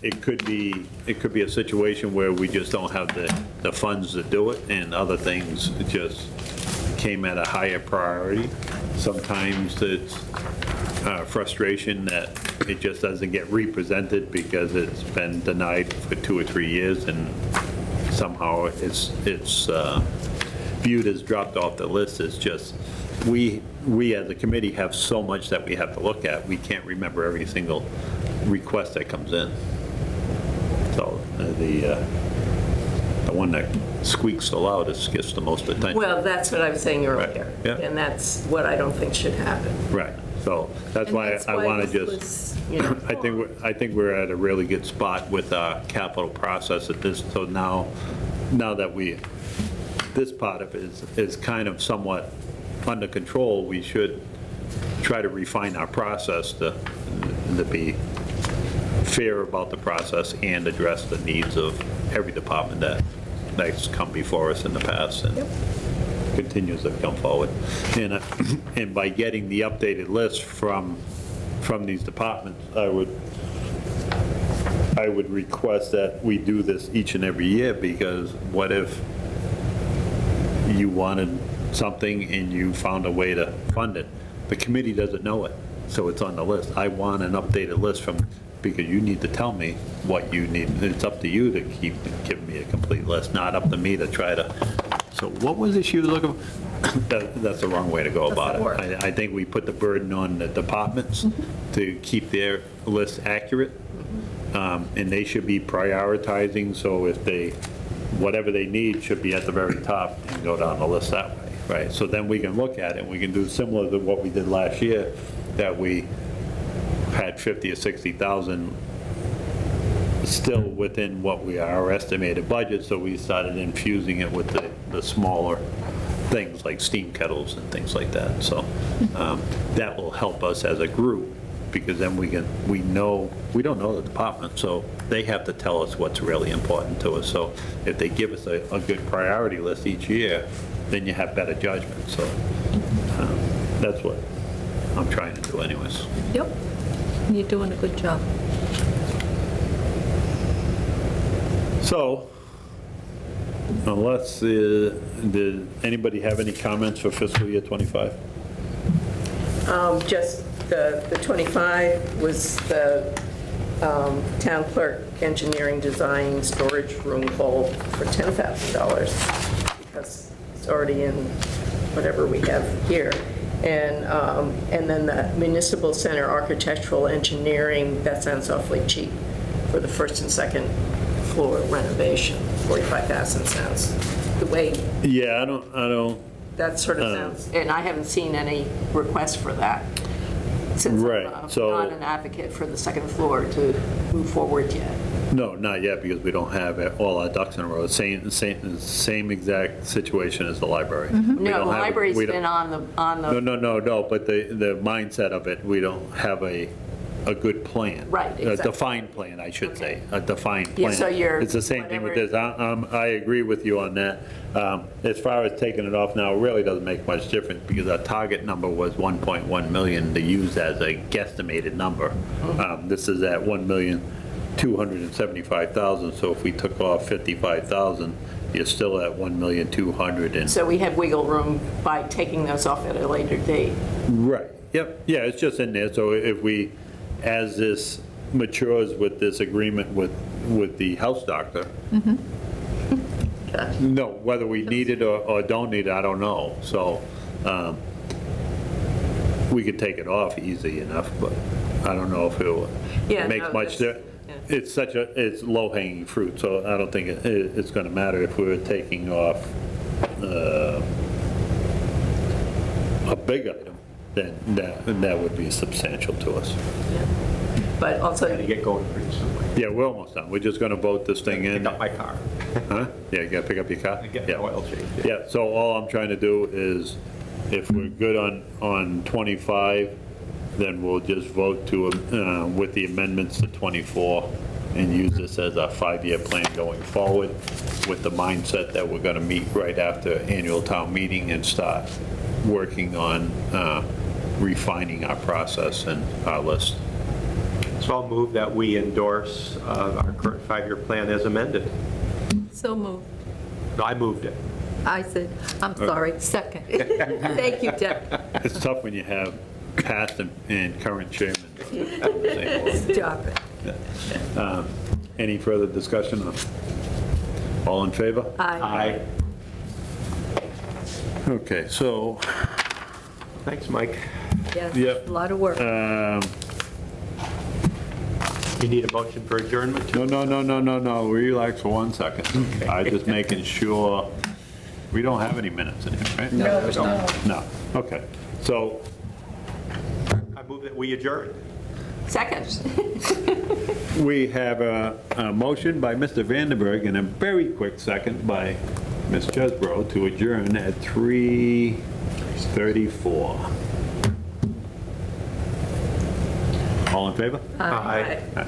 it could be a situation where we just don't have the funds to do it, and other things just came at a higher priority. Sometimes it's frustration that it just doesn't get represented because it's been denied for 2 or 3 years, and somehow it's viewed as dropped off the list. It's just, we as a committee have so much that we have to look at, we can't remember every single request that comes in. So the one that squeaks the loudest gets the most attention. well, that's what I was saying earlier. Right, yeah. And that's what I don't think should happen. Right, so that's And why that's I why want to this just, was, you know, I think we're at a really good spot with our capital process at this, so now that this part of it is kind of somewhat under control, we should try to refine our process to be fair about the process and address the needs of every department that's come before us in the past and continues to come forward. And by getting the updated list from these departments, I would request that we do this each and every year, because what if you wanted something and you found a way to fund it? The committee doesn't know it, so it's on the list. I want an updated list because you need to tell me what you need. It's up to you to keep giving me a complete list, not up to me to try to, so what was it she was looking for? That's the wrong way to go about Doesn't work. it. I think we put the burden on the departments to keep their list accurate. and they should be prioritizing, so if they, whatever they need should be at the very top and go down the list that way, right? So then we can look at it, we can do similar to what we did last year, that we had 50 or 60,000 still within what we are our estimated budget, so we started infusing it with the smaller things like steam kettles and things like that. So that will help us as a group, because then we don't know the department, so they have to tell us what's really important to us. So if they give us a good priority list each year, then you have better judgment. So that's what I'm trying to do anyways. Yep, you're doing a good job. So, unless, did anybody have any comments for fiscal year '25? Just the 25 was the town clerk engineering design storage room call for $10,000 because it's already in whatever we have here. And then the municipal center architectural engineering, that sounds awfully cheap for the first and second floor renovation. 45,000 sounds the way Yeah, I don't, that sort of sounds, and I haven't seen any requests for that since Right, I'm so- not an advocate for the second floor to move forward yet. no, not yet, because we don't have all our ducks in a row. Same exact situation as the library. We No, the don't have- library's we don't- been on the, No, but the mindset of it, we don't have a good plan. Right, A exactly. defined plan, I should say, Okay. a defined Yeah, plan. so you're- It's the same thing with whatever- this. I agree with you on that. As far as taking it off now, it really doesn't make much difference, because our target number was 1.1 million to use as a guesstimated number. This is at 1,275,000, so if we took off 55,000, you're still at 1,200,000 and. so we have wiggle room by taking those off at a later date. Right, yep, yeah, it's just in there, so if we, as this matures with this agreement with the house doctor, no, whether we need it or don't need it, I don't know, so we could take it off easy enough, but I don't know if Yeah, it makes no, much, that's- yeah. it's low-hanging fruit, so I don't think it's gonna matter if we were taking off a big item, then that would be substantial to us. But also, Gotta get going pretty soon. Yeah, we're almost done. We're just going to vote this thing in. Pick up my car. Huh? Yeah, you got to pick up your car? Get Yeah. an oil change. Yeah, so all I'm trying to do is, if we're good on 25, then we'll just vote to, with the amendments to 24, and use this as a 5-year plan going forward, with the mindset that we're going to meet right after annual town meeting and start working on refining our process and our list. So I'll move that we endorse our current 5-year plan as amended. So moved. No, I moved it. I said, I'm sorry, second. Thank you, Deb. It's tough when you have past and current chairman on the same board. Stop it. Any further discussion? All in favor? Aye. Okay, so, Thanks, Mike. Yes, Yep. a lot of work. You need a motion for adjournment? no, relax for 1 second. I'm just making sure, we don't have any minutes in here, right? No. No, okay. So, I move that we adjourn. second. we have a motion by Mr. Vandenberg and a very quick second by Ms. Chesbro to adjourn at 3:34. All in favor? Aye. Aye.